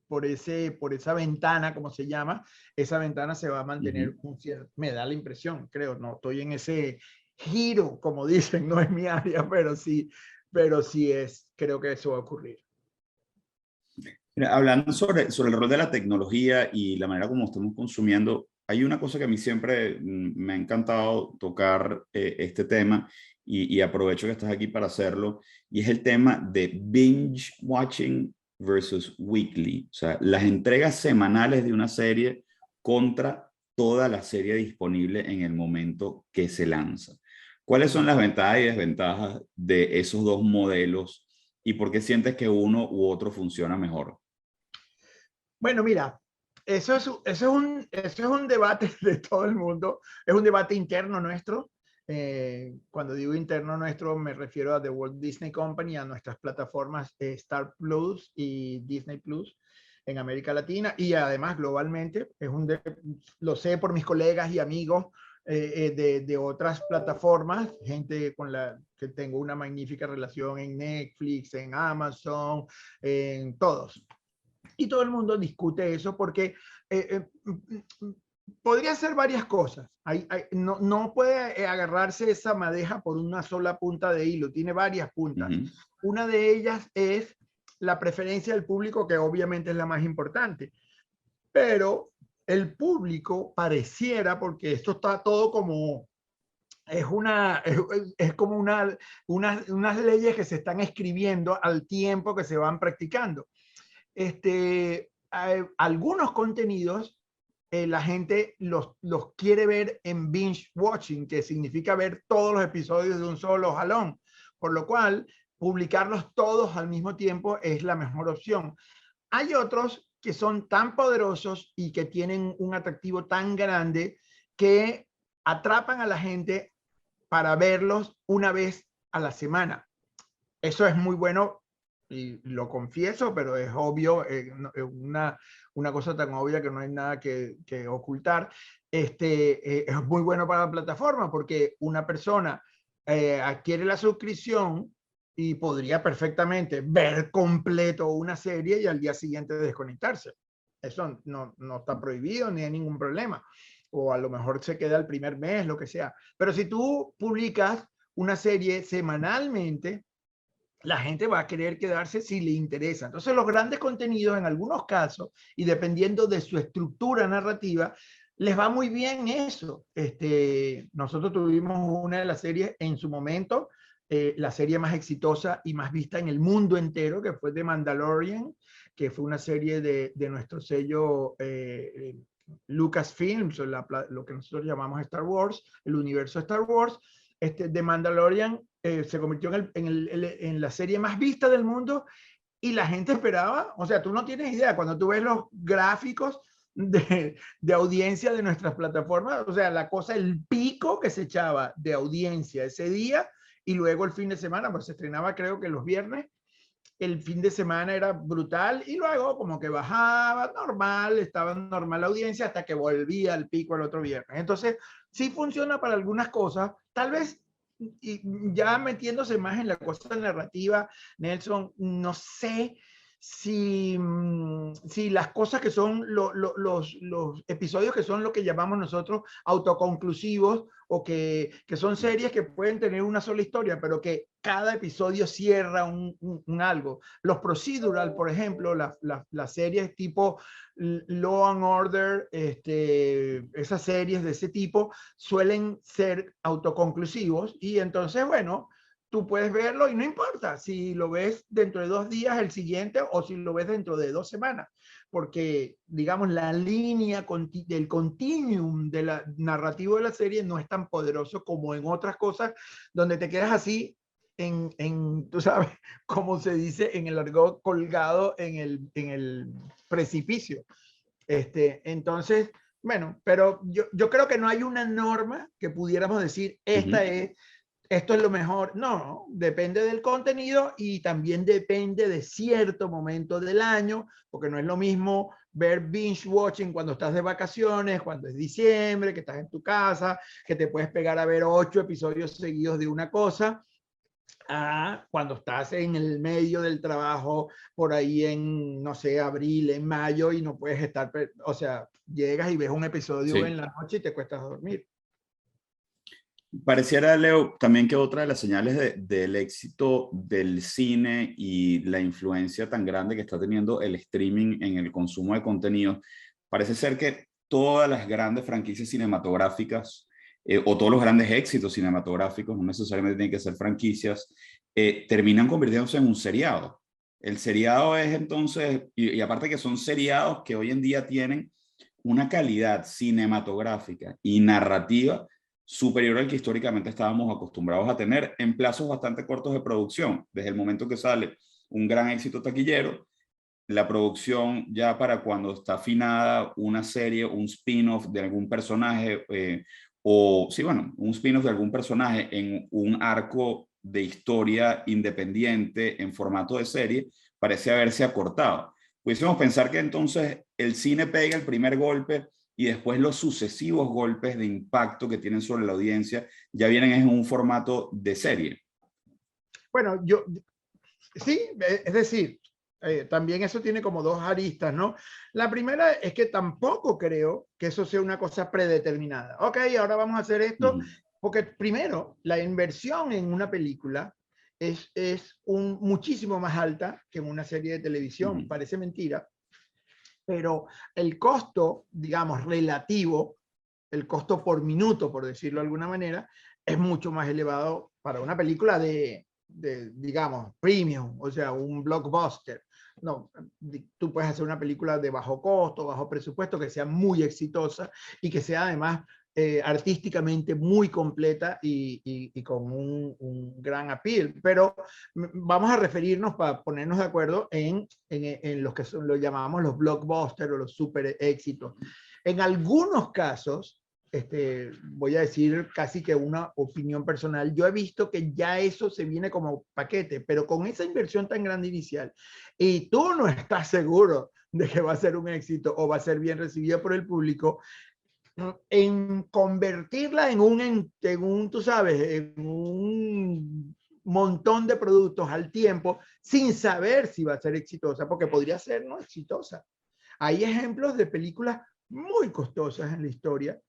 por esa ventana, como se llama. Esa ventana se va a mantener, me da la impresión, creo, no estoy en ese giro, como dicen, no es mi área, pero sí creo que eso va a ocurrir. Mira, hablando sobre el rol de la tecnología y la manera como estamos consumiendo, hay una cosa que a mí siempre me ha encantado tocar este tema y aprovecho que estás aquí para hacerlo, y es el tema de binge watching versus weekly, o sea, las entregas semanales de una serie contra toda la serie disponible en el momento que se lanza. ¿Cuáles son las ventajas y desventajas de esos dos modelos y por qué sientes que uno u otro funciona mejor? Bueno, mira, eso es un debate de todo el mundo, es un debate interno nuestro. Cuando digo interno nuestro, me refiero a The Walt Disney Company, a nuestras plataformas Star Plus y Disney Plus en América Latina y además globalmente. Lo sé por mis colegas y amigos de otras plataformas, gente con la que tengo una magnífica relación en Netflix, en Amazon, en todos. Y todo el mundo discute eso porque podría ser varias cosas. No puede agarrarse esa madeja por una sola punta de hilo, tiene varias puntas. Una de ellas es la preferencia del público, que obviamente es la más importante. Pero el público pareciera, porque esto está todo como... Es como unas leyes que se están escribiendo al tiempo que se van practicando. Algunos contenidos la gente los quiere ver en binge watching, que significa ver todos los episodios de un solo jalón, por lo cual publicarlos todos al mismo tiempo es la mejor opción. Hay otros que son tan poderosos y que tienen un atractivo tan grande que atrapan a la gente para verlos una vez a la semana. Eso es muy bueno y lo confieso, pero es obvio, una cosa tan obvia que no hay nada que ocultar. Es muy bueno para la plataforma porque una persona adquiere la suscripción y podría perfectamente ver completo una serie y al día siguiente desconectarse. Eso no está prohibido ni hay ningún problema. O a lo mejor se queda el primer mes, lo que sea. Pero si tú publicas una serie semanalmente, la gente va a querer quedarse si le interesa. Entonces, los grandes contenidos, en algunos casos, y dependiendo de su estructura narrativa, les va muy bien eso. Nosotros tuvimos una de las series en su momento, la serie más exitosa y más vista en el mundo entero, que fue The Mandalorian, que fue una serie de nuestro sello Lucasfilms, o lo que nosotros llamamos Star Wars, el universo Star Wars, The Mandalorian se convirtió en la serie más vista del mundo y la gente esperaba, o sea, tú no tienes idea, cuando tú ves los gráficos de audiencia de nuestras plataformas, o sea, la cosa, el pico que se echaba de audiencia ese día y luego el fin de semana, pues se estrenaba creo que los viernes, el fin de semana era brutal y luego como que bajaba normal, estaba normal la audiencia hasta que volvía al pico el otro viernes. Entonces, sí funciona para algunas cosas, tal vez, y ya metiéndose más en la cosa narrativa, Nelson, no sé si las cosas que son los episodios que son lo que llamamos nosotros autoconclusivos o que son series que pueden tener una sola historia, pero que cada episodio cierra un algo. Los procedural, por ejemplo, las series tipo Law and Order, esas series de ese tipo suelen ser autoconclusivos y entonces, bueno, tú puedes verlo y no importa si lo ves dentro de 2 días el siguiente o si lo ves dentro de 2 semanas, porque digamos la línea del continuum de la narrativo de la serie no es tan poderoso como en otras cosas donde te quedas así tú sabes, como se dice en el argot, colgado en el precipicio. Entonces, bueno, pero yo creo que no hay una norma que pudiéramos decir, esto es lo mejor. No, depende del contenido y también depende de cierto momento del año, porque no es lo mismo ver binge watching cuando estás de vacaciones, cuando es diciembre, que estás en tu casa, que te puedes pegar a ver 8 episodios seguidos de una cosa, cuando estás en el medio del trabajo, por ahí en, no sé, abril, en mayo, y no puedes estar, o sea, llegas y ves un episodio en la noche y te cuesta dormir. Pareciera, Leo, también que otra de las señales del éxito del cine y la influencia tan grande que está teniendo el streaming en el consumo de contenido, parece ser que todas las grandes franquicias cinematográficas o todos los grandes éxitos cinematográficos, no necesariamente tienen que ser franquicias, terminan convirtiéndose en un seriado. El seriado es entonces, y aparte que son seriados que hoy en día tienen una calidad cinematográfica y narrativa superior al que históricamente estábamos acostumbrados a tener en plazos bastante cortos de producción. Desde el momento que sale un gran éxito taquillero, la producción ya para cuando está afinada una serie, un spin-off de algún personaje, un spin-off de algún personaje en un arco de historia independiente en formato de serie, parece haberse acortado. Pudiésemos pensar que entonces el cine pega el primer golpe y después los sucesivos golpes de impacto que tienen sobre la audiencia ya vienen en un formato de serie. Bueno, sí, es decir, también eso tiene como 2 aristas, ¿no? La primera es que tampoco creo que eso sea una cosa predeterminada. Ok, ahora vamos a hacer esto, porque primero, la inversión en una película es muchísimo más alta que en una serie de televisión. Parece mentira, pero el costo, digamos, relativo, el costo por minuto, por decirlo de alguna manera, es mucho más elevado para una película de digamos, premium, o sea, un blockbuster. No, tú puedes hacer una película de bajo costo, bajo presupuesto, que sea muy exitosa y que sea además artísticamente muy completa y con un gran appeal. Pero vamos a referirnos para ponernos de acuerdo en los que lo llamamos los blockbusters o los super éxitos. En algunos casos, voy a decir casi que una opinión personal, yo he visto que ya eso se viene como paquete, pero con esa inversión tan grande inicial y tú no estás seguro de que va a ser un éxito o va a ser bien recibido por el público, en convertirla en un, tú sabes, en un montón de productos al tiempo sin saber si va a ser exitosa, porque podría ser no exitosa. Hay ejemplos de películas muy costosas en la historia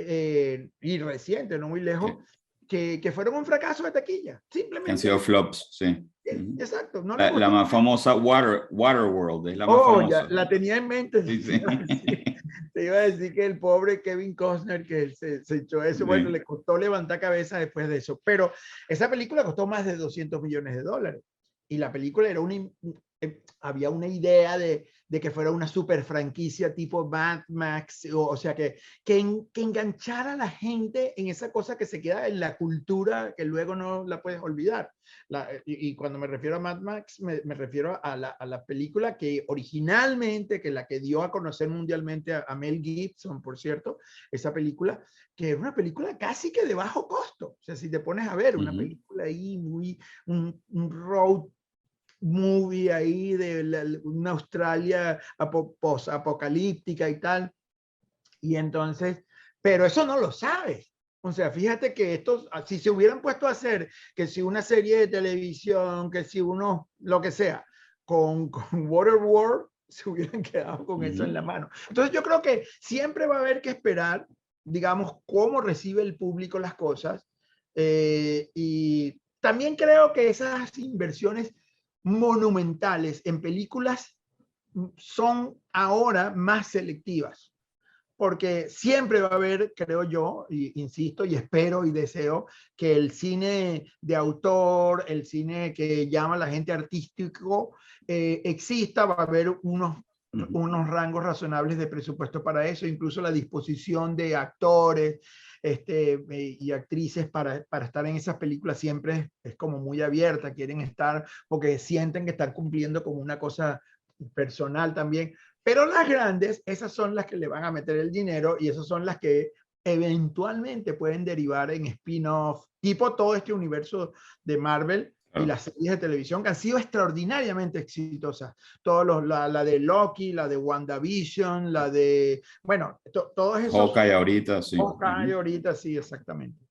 y recientes, no muy lejos, que fueron un fracaso de taquilla, simplemente. Que han sido flops, sí. Exacto. No la más famosa, Waterworld, es la más famosa. Ya, la tenía en mente. Sí. Te iba a decir que el pobre Kevin Costner que se echó eso, bueno, le costó levantar cabeza después de eso, pero esa película costó más de $200 millones y la película era había una idea de de que fuera una super franquicia tipo Mad Max, o sea, que enganchara a la gente en esa cosa que se queda en la cultura que luego no la puedes olvidar. Y cuando me refiero a Mad Max, me refiero a la película que originalmente, que la que dio a conocer mundialmente a Mel Gibson, por cierto, esa película, que es una película casi que de bajo costo. O sea, si te pones a ver una película ahí, un road movie ahí de una Australia post-apocalíptica y tal. Y entonces, pero eso no lo sabes. O sea, fíjate que estos, si se hubieran puesto a hacer, que si una serie de televisión, que si uno, lo que sea, con Waterworld, se hubieran quedado con eso en la mano. Entonces yo creo que siempre va a haber que esperar, digamos, cómo recibe el público las cosas. Y también creo que esas inversiones monumentales en películas son ahora más selectivas, porque siempre va a haber, creo yo, y insisto y espero y deseo que el cine de autor, el cine que llama a la gente artístico, exista, va a haber unos rangos razonables de presupuesto para eso, incluso la disposición de actores y actrices para estar en esas películas siempre es como muy abierta, quieren estar porque sienten que están cumpliendo con una cosa personal también. Pero las grandes, esas son las que le van a meter el dinero y esas son las que eventualmente pueden derivar en spin-off, tipo todo este universo de Marvel y las series de televisión que han sido extraordinariamente exitosas. La de Loki, la de WandaVision, la de, bueno, todos esos. Hawkeye ahorita, sí. Hawkeye ahorita, sí, exactamente.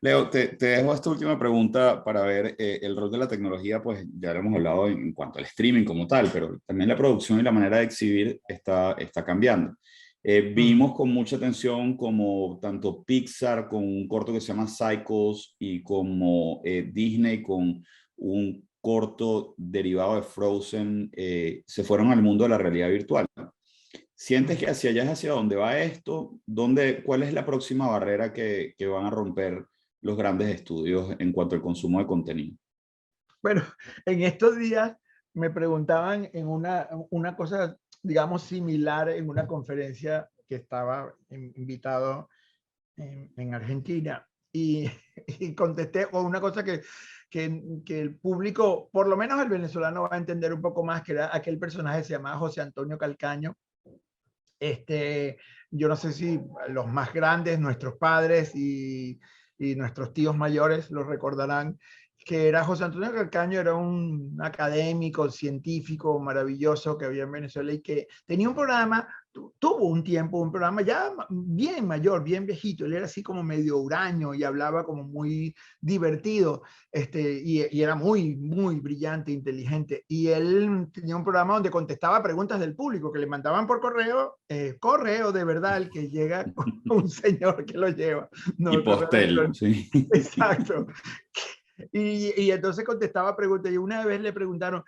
Leo, te dejo esta última pregunta para ver el rol de la tecnología, pues ya lo hemos hablado en cuanto al streaming como tal, pero también la producción y la manera de exhibir está cambiando. Vimos con mucha atención como tanto Pixar con un corto que se llama Cycles y como Disney con un corto derivado de Frozen, se fueron al mundo de la realidad virtual. ¿Sientes que hacia allá es hacia dónde va esto? ¿Cuál es la próxima barrera que van a romper los grandes estudios en cuanto al consumo de contenido? Bueno, en estos días me preguntaban en una cosa, digamos, similar en una conferencia que estaba invitado en Argentina y contesté con una cosa que el público, por lo menos el venezolano, va a entender un poco más, que era aquel personaje que se llamaba José Antonio Calcaño. Yo no sé si los más grandes, nuestros padres y nuestros tíos mayores lo recordarán, que era José Antonio Calcaño, era un académico, científico maravilloso que había en Venezuela y que tenía un programa, tuvo un tiempo un programa ya bien mayor, bien viejito, él era así como medio huraño y hablaba como muy divertido, y era muy, muy brillante, inteligente, y él tenía un programa donde contestaba preguntas del público que le mandaban por correo, correo de verdad, el que llega con un señor que lo lleva. No, y postel, sí. Exacto. Y entonces contestaba preguntas y una vez le preguntaron,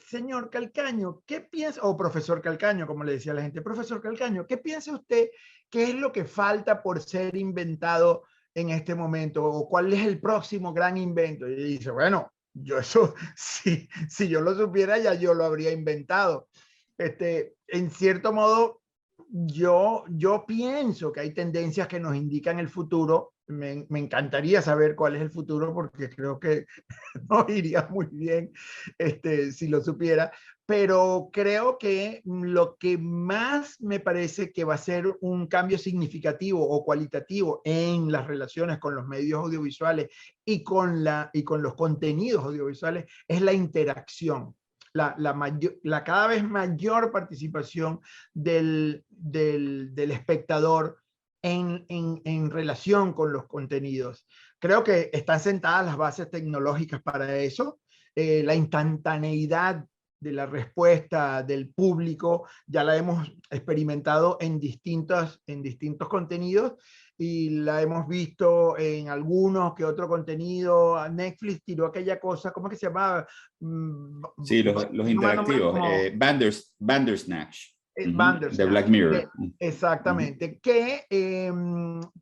señor Calcaño, ¿qué piensa? O profesor Calcaño, como le decía la gente, profesor Calcaño, ¿qué piensa usted? ¿Qué es lo que falta por ser inventado en este momento? ¿O cuál es el próximo gran invento? Y dice, bueno, yo eso, si yo lo supiera, ya yo lo habría inventado. En cierto modo, yo pienso que hay tendencias que nos indican el futuro. Me encantaría saber cuál es el futuro porque creo que nos iría muy bien si lo supiera, pero creo que lo que más me parece que va a ser un cambio significativo o cualitativo en las relaciones con los medios audiovisuales y con los contenidos audiovisuales es la interacción. La cada vez mayor participación del espectador en relación con los contenidos. Creo que están sentadas las bases tecnológicas para eso. La instantaneidad de la respuesta del público ya la hemos experimentado en distintos contenidos y la hemos visto en algunos que otro contenido. Netflix tiró aquella cosa, ¿cómo es que se llamaba? Sí, los interactivos, Bandersnatch. De Black Mirror. Exactamente, que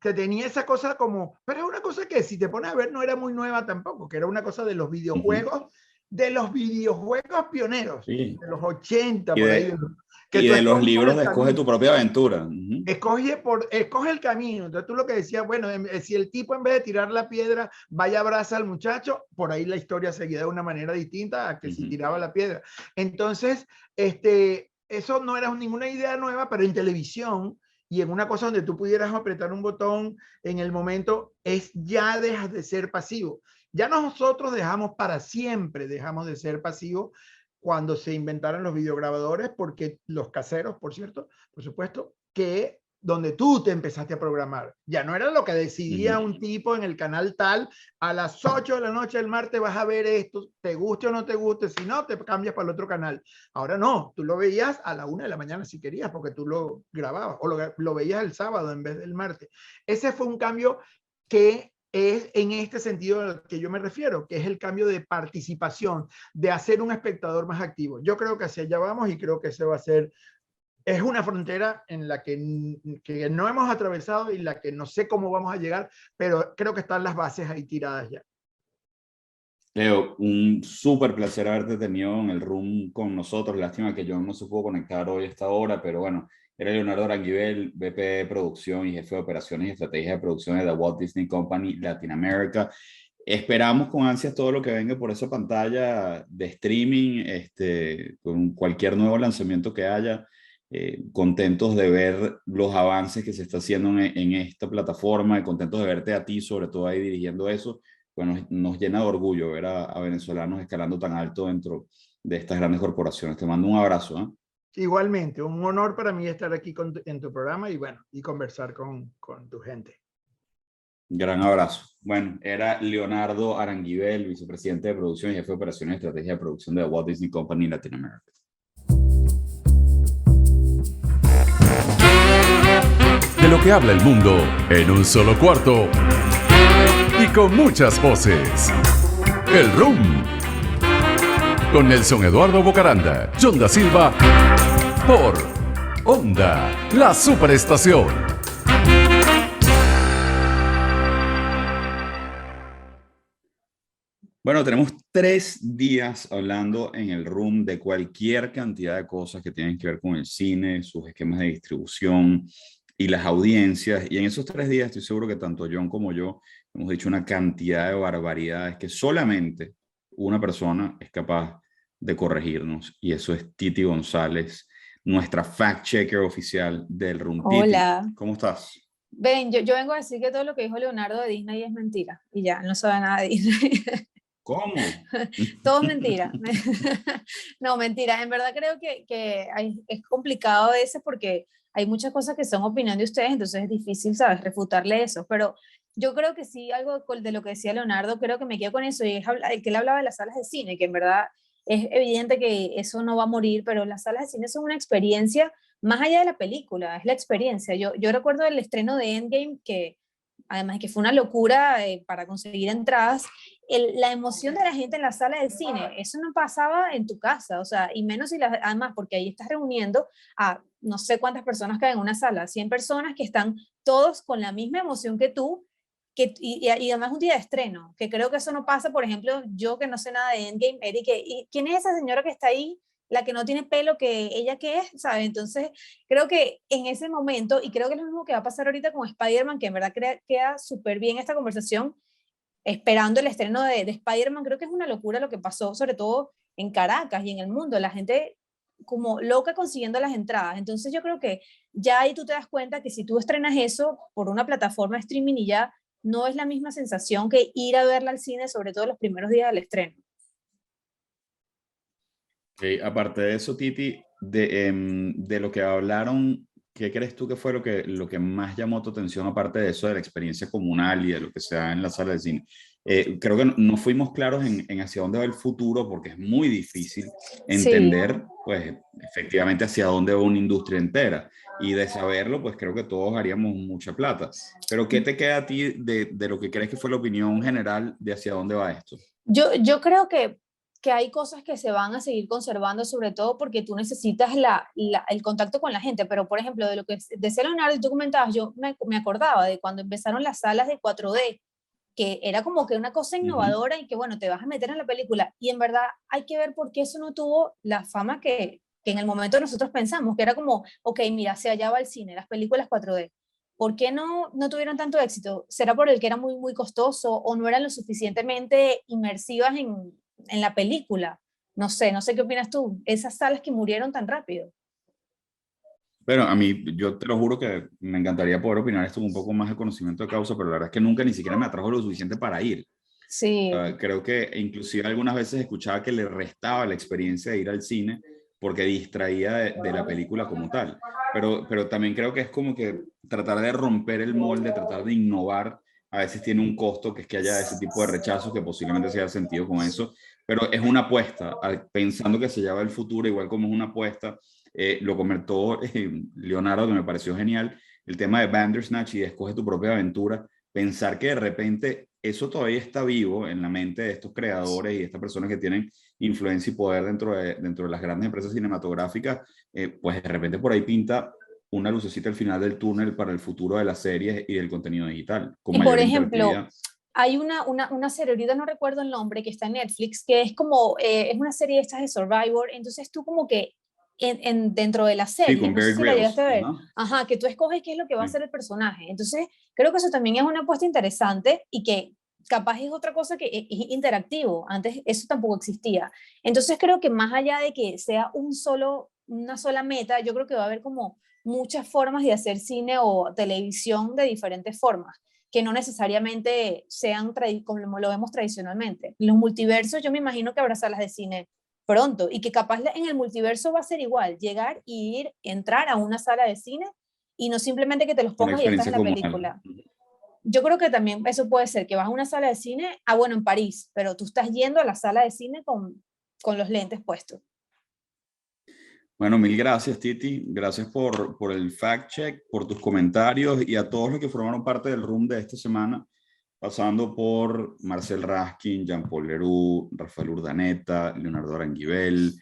tenía esa cosa como, pero es una cosa que si te pones a ver no era muy nueva tampoco, que era una cosa de los videojuegos de los videojuegos pioneros, Sí. de los 80, Y por de, ahí. Que y tú de los escoges libros el de Escoge camino. tu propia aventura. Ujú. Escoge el camino. Entonces tú lo que decías, bueno, si el tipo en vez de tirar la piedra vaya a abrazar al muchacho, por ahí la historia seguía de una manera distinta a que si Ujú. tiraba la piedra. Entonces, eso no era ninguna idea nueva, pero en televisión y en una cosa donde tú pudieras apretar un botón en el momento, ya dejas de ser pasivo. Ya nosotros dejamos de ser pasivos cuando se inventaron los videograbadores, porque los caseros, por supuesto, que donde tú te empezaste a programar. Ya no era lo que decidía un tipo en el canal tal, a las 8 de la noche del martes vas a ver esto, te guste o no te guste, si no, te cambias para el otro canal. Ahora no, tú lo veías a la 1 de la mañana si querías, porque tú lo grababas, o lo veías el sábado en vez del martes. Ese fue un cambio que es en este sentido al que yo me refiero, que es el cambio de participación, de hacer un espectador más activo. Yo creo que hacia allá vamos y creo que ese va a ser, es una frontera en la que no hemos atravesado y la que no sé cómo vamos a llegar, pero creo que están las bases ahí tiradas ya. Leo, un súper placer haberte tenido en el room con nosotros. Lástima que John no se pudo conectar hoy a esta hora, pero bueno, era Leonardo Aranguibel, VP de Producción y Jefe de Operaciones y Estrategia de Producción de The Walt Disney Company Latinoamérica. Esperamos con ansias todo lo que venga por esa pantalla de streaming, con cualquier nuevo lanzamiento que haya. Contentos de ver los avances que se está haciendo en esta plataforma y contentos de verte a ti, sobre todo ahí dirigiendo eso. Bueno, nos llena de orgullo ver a venezolanos escalando tan alto dentro de estas grandes corporaciones. Te mando un abrazo. ¿Eh? Igualmente, un honor para mí estar aquí en tu programa y bueno, y conversar con tu gente. Gran abrazo. Bueno, era Leonardo Aranguibel, vicepresidente de producción y jefe de operaciones y estrategia de producción de Walt Disney Company Latinoamérica. De lo que habla el mundo en un solo cuarto y con muchas voces. El Room. Con Nelson Eduardo Bocaranda, John da Silva, por Onda, la superestación. Bueno, tenemos 3 días hablando en el Room de cualquier cantidad de cosas que tienen que ver con el cine, sus esquemas de distribución y las audiencias. Y en esos 3 días estoy seguro que tanto John como yo hemos dicho una cantidad de barbaridades que solamente una persona es capaz de corregirnos. Y eso es Titi González, nuestra fact-checker oficial del Room. Hola. Titi, ¿cómo estás? Ven, yo vengo a decir que todo lo que dijo Leonardo de Disney es mentira. Y ya, no sabe nada de Disney. ¿Cómo? Todo es mentira. No, mentira. En verdad creo que es complicado a veces porque hay muchas cosas que son opinión de ustedes, entonces es difícil, ¿sabes?, refutarle eso. Pero yo creo que sí, algo de lo que decía Leonardo, creo que me quedo con eso. Y es que él hablaba de las salas de cine, que en verdad es evidente que eso no va a morir, pero las salas de cine son una experiencia más allá de la película, es la experiencia. Yo recuerdo el estreno de Endgame, que además de que fue una locura para conseguir entradas, la emoción de la gente en la sala de cine, eso no pasaba en tu casa, o sea, y menos si además, porque ahí estás reuniendo a no sé cuántas personas caen en una sala, 100 personas que están todos con la misma emoción que tú, y además un día de estreno, que creo que eso no pasa, por ejemplo, yo que no sé nada de Endgame, Eric, ¿y quién es esa señora que está ahí? La que no tiene pelo, que ella qué es, ¿sabes? Entonces, creo que en ese momento, y creo que es lo mismo que va a pasar ahorita con Spider-Man, que en verdad queda súper bien esta conversación, esperando el estreno de Spider-Man, creo que es una locura lo que pasó, sobre todo en Caracas y en el mundo, la gente como loca consiguiendo las entradas. Entonces yo creo que ya ahí tú te das cuenta que si tú estrenas eso por una plataforma de streaming y ya no es la misma sensación que ir a verla al cine, sobre todo los primeros días del estreno. Okay, aparte de eso, Titi, de lo que hablaron, ¿qué crees tú que fue lo que más llamó tu atención, aparte de eso, de la experiencia comunal y de lo que se da en la sala de cine? Creo que no fuimos claros en hacia dónde va el futuro, porque es muy difícil entender, sí, pues, efectivamente hacia dónde va una industria entera. Y de saberlo, pues creo que todos haríamos mucha plata. Pero ¿qué te queda a ti de lo que crees que fue la opinión general de hacia dónde va esto? Yo creo que hay cosas que se van a seguir conservando, sobre todo porque tú necesitas el contacto con la gente, pero por ejemplo, de lo que decía Leonardo y tú comentabas, yo me acordaba de cuando empezaron las salas de 4D, que era como que una cosa innovadora y que, bueno, te vas a meter en la película. Y en verdad hay que ver por qué eso no tuvo la fama que en el momento nosotros pensamos, que era como, ok, mira, se hallaba el cine, las películas 4D. ¿Por qué no tuvieron tanto éxito? ¿Será por el que era muy, muy costoso o no eran lo suficientemente inmersivas en la película? No sé qué opinas tú. Esas salas que murieron tan rápido. Pero a mí, yo te lo juro que me encantaría poder opinar esto con un poco más de conocimiento de causa, pero la verdad es que nunca ni siquiera me atrajo lo suficiente para ir. Sí. Creo que inclusive algunas veces escuchaba que le restaba la experiencia de ir al cine porque distraía de la película como tal. Pero también creo que es como que tratar de romper el molde, tratar de innovar, a veces tiene un costo, que es que haya ese tipo de rechazos, que posiblemente se haya sentido con eso, pero es una apuesta, pensando que se lleva el futuro, igual como es una apuesta. Lo comentó Leonardo, que me pareció genial, el tema de Bandersnatch y de escoge tu propia aventura, pensar que de repente eso todavía está vivo en la mente de estos creadores y de estas personas que tienen influencia y poder dentro de las grandes empresas cinematográficas, pues de repente por ahí pinta una lucecita al final del túnel para el futuro de las series y del contenido digital. Con Y por mayor ejemplo, hay una serie, ahorita no recuerdo el nombre, que está en Netflix, que es como, es una serie de estas de Survivor, entonces tú como que dentro de la serie, con no sé Bear si la llegaste a ver, Grylls. ajá, que tú escoges qué es lo que va a Sí. hacer el personaje. Entonces, creo que eso también es una apuesta interesante y que capaz es otra cosa que es interactivo. Antes eso tampoco existía. Entonces, creo que más allá de que sea una sola meta, yo creo que va a haber como muchas formas de hacer cine o televisión de diferentes formas, que no necesariamente sean como lo vemos tradicionalmente. Los multiversos, yo me imagino que habrá salas de cine pronto y que capaz en el multiverso va a ser igual, llegar y entrar a una sala de cine y no simplemente que te los pongas y ya estás en la película. Yo creo que también eso puede ser, que vas a una sala de cine, bueno, en París, pero tú estás yendo a la sala de cine con los lentes puestos. Bueno, mil gracias, Titi. Gracias por el fact-check, por tus comentarios y a todos los que formaron parte del room de esta semana, pasando por Marcel Raskin, Jean-Paul Leroux, Rafael Urdaneta, Leonardo Aranguibel,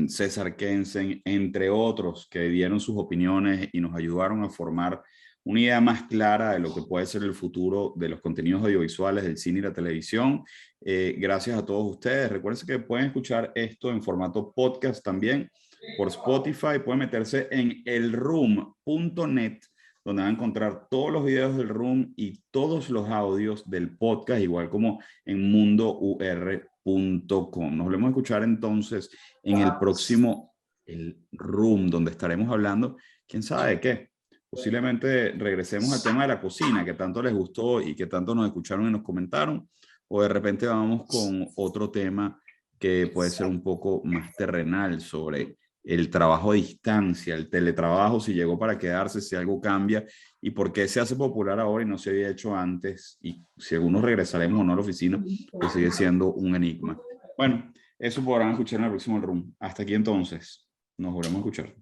César Kensen, entre otros que dieron sus opiniones y nos ayudaron a formar una idea más clara de lo que puede ser el futuro de los contenidos audiovisuales del cine y la televisión. Gracias a todos ustedes. Recuerden que pueden escuchar esto en formato podcast también por Spotify. Pueden meterse en elroom.net, donde van a encontrar todos los videos del Room y todos los audios del podcast, igual como en mundour.com. Nos volvemos a escuchar entonces en el próximo El Room, donde estaremos hablando, quién sabe de qué. Posiblemente regresemos al tema de la cocina, que tanto les gustó y que tanto nos escucharon y nos comentaron, o de repente vamos con otro tema que puede ser un poco más terrenal sobre el trabajo a distancia, el teletrabajo, si llegó para quedarse, si algo cambia y por qué se hace popular ahora y no se había hecho antes, y si algunos regresaremos o no a la oficina, pues sigue siendo un enigma. Bueno, eso podrán escuchar en el próximo Room. Hasta aquí entonces, nos volvemos a escuchar.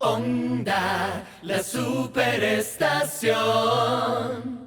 Onda, la superestación.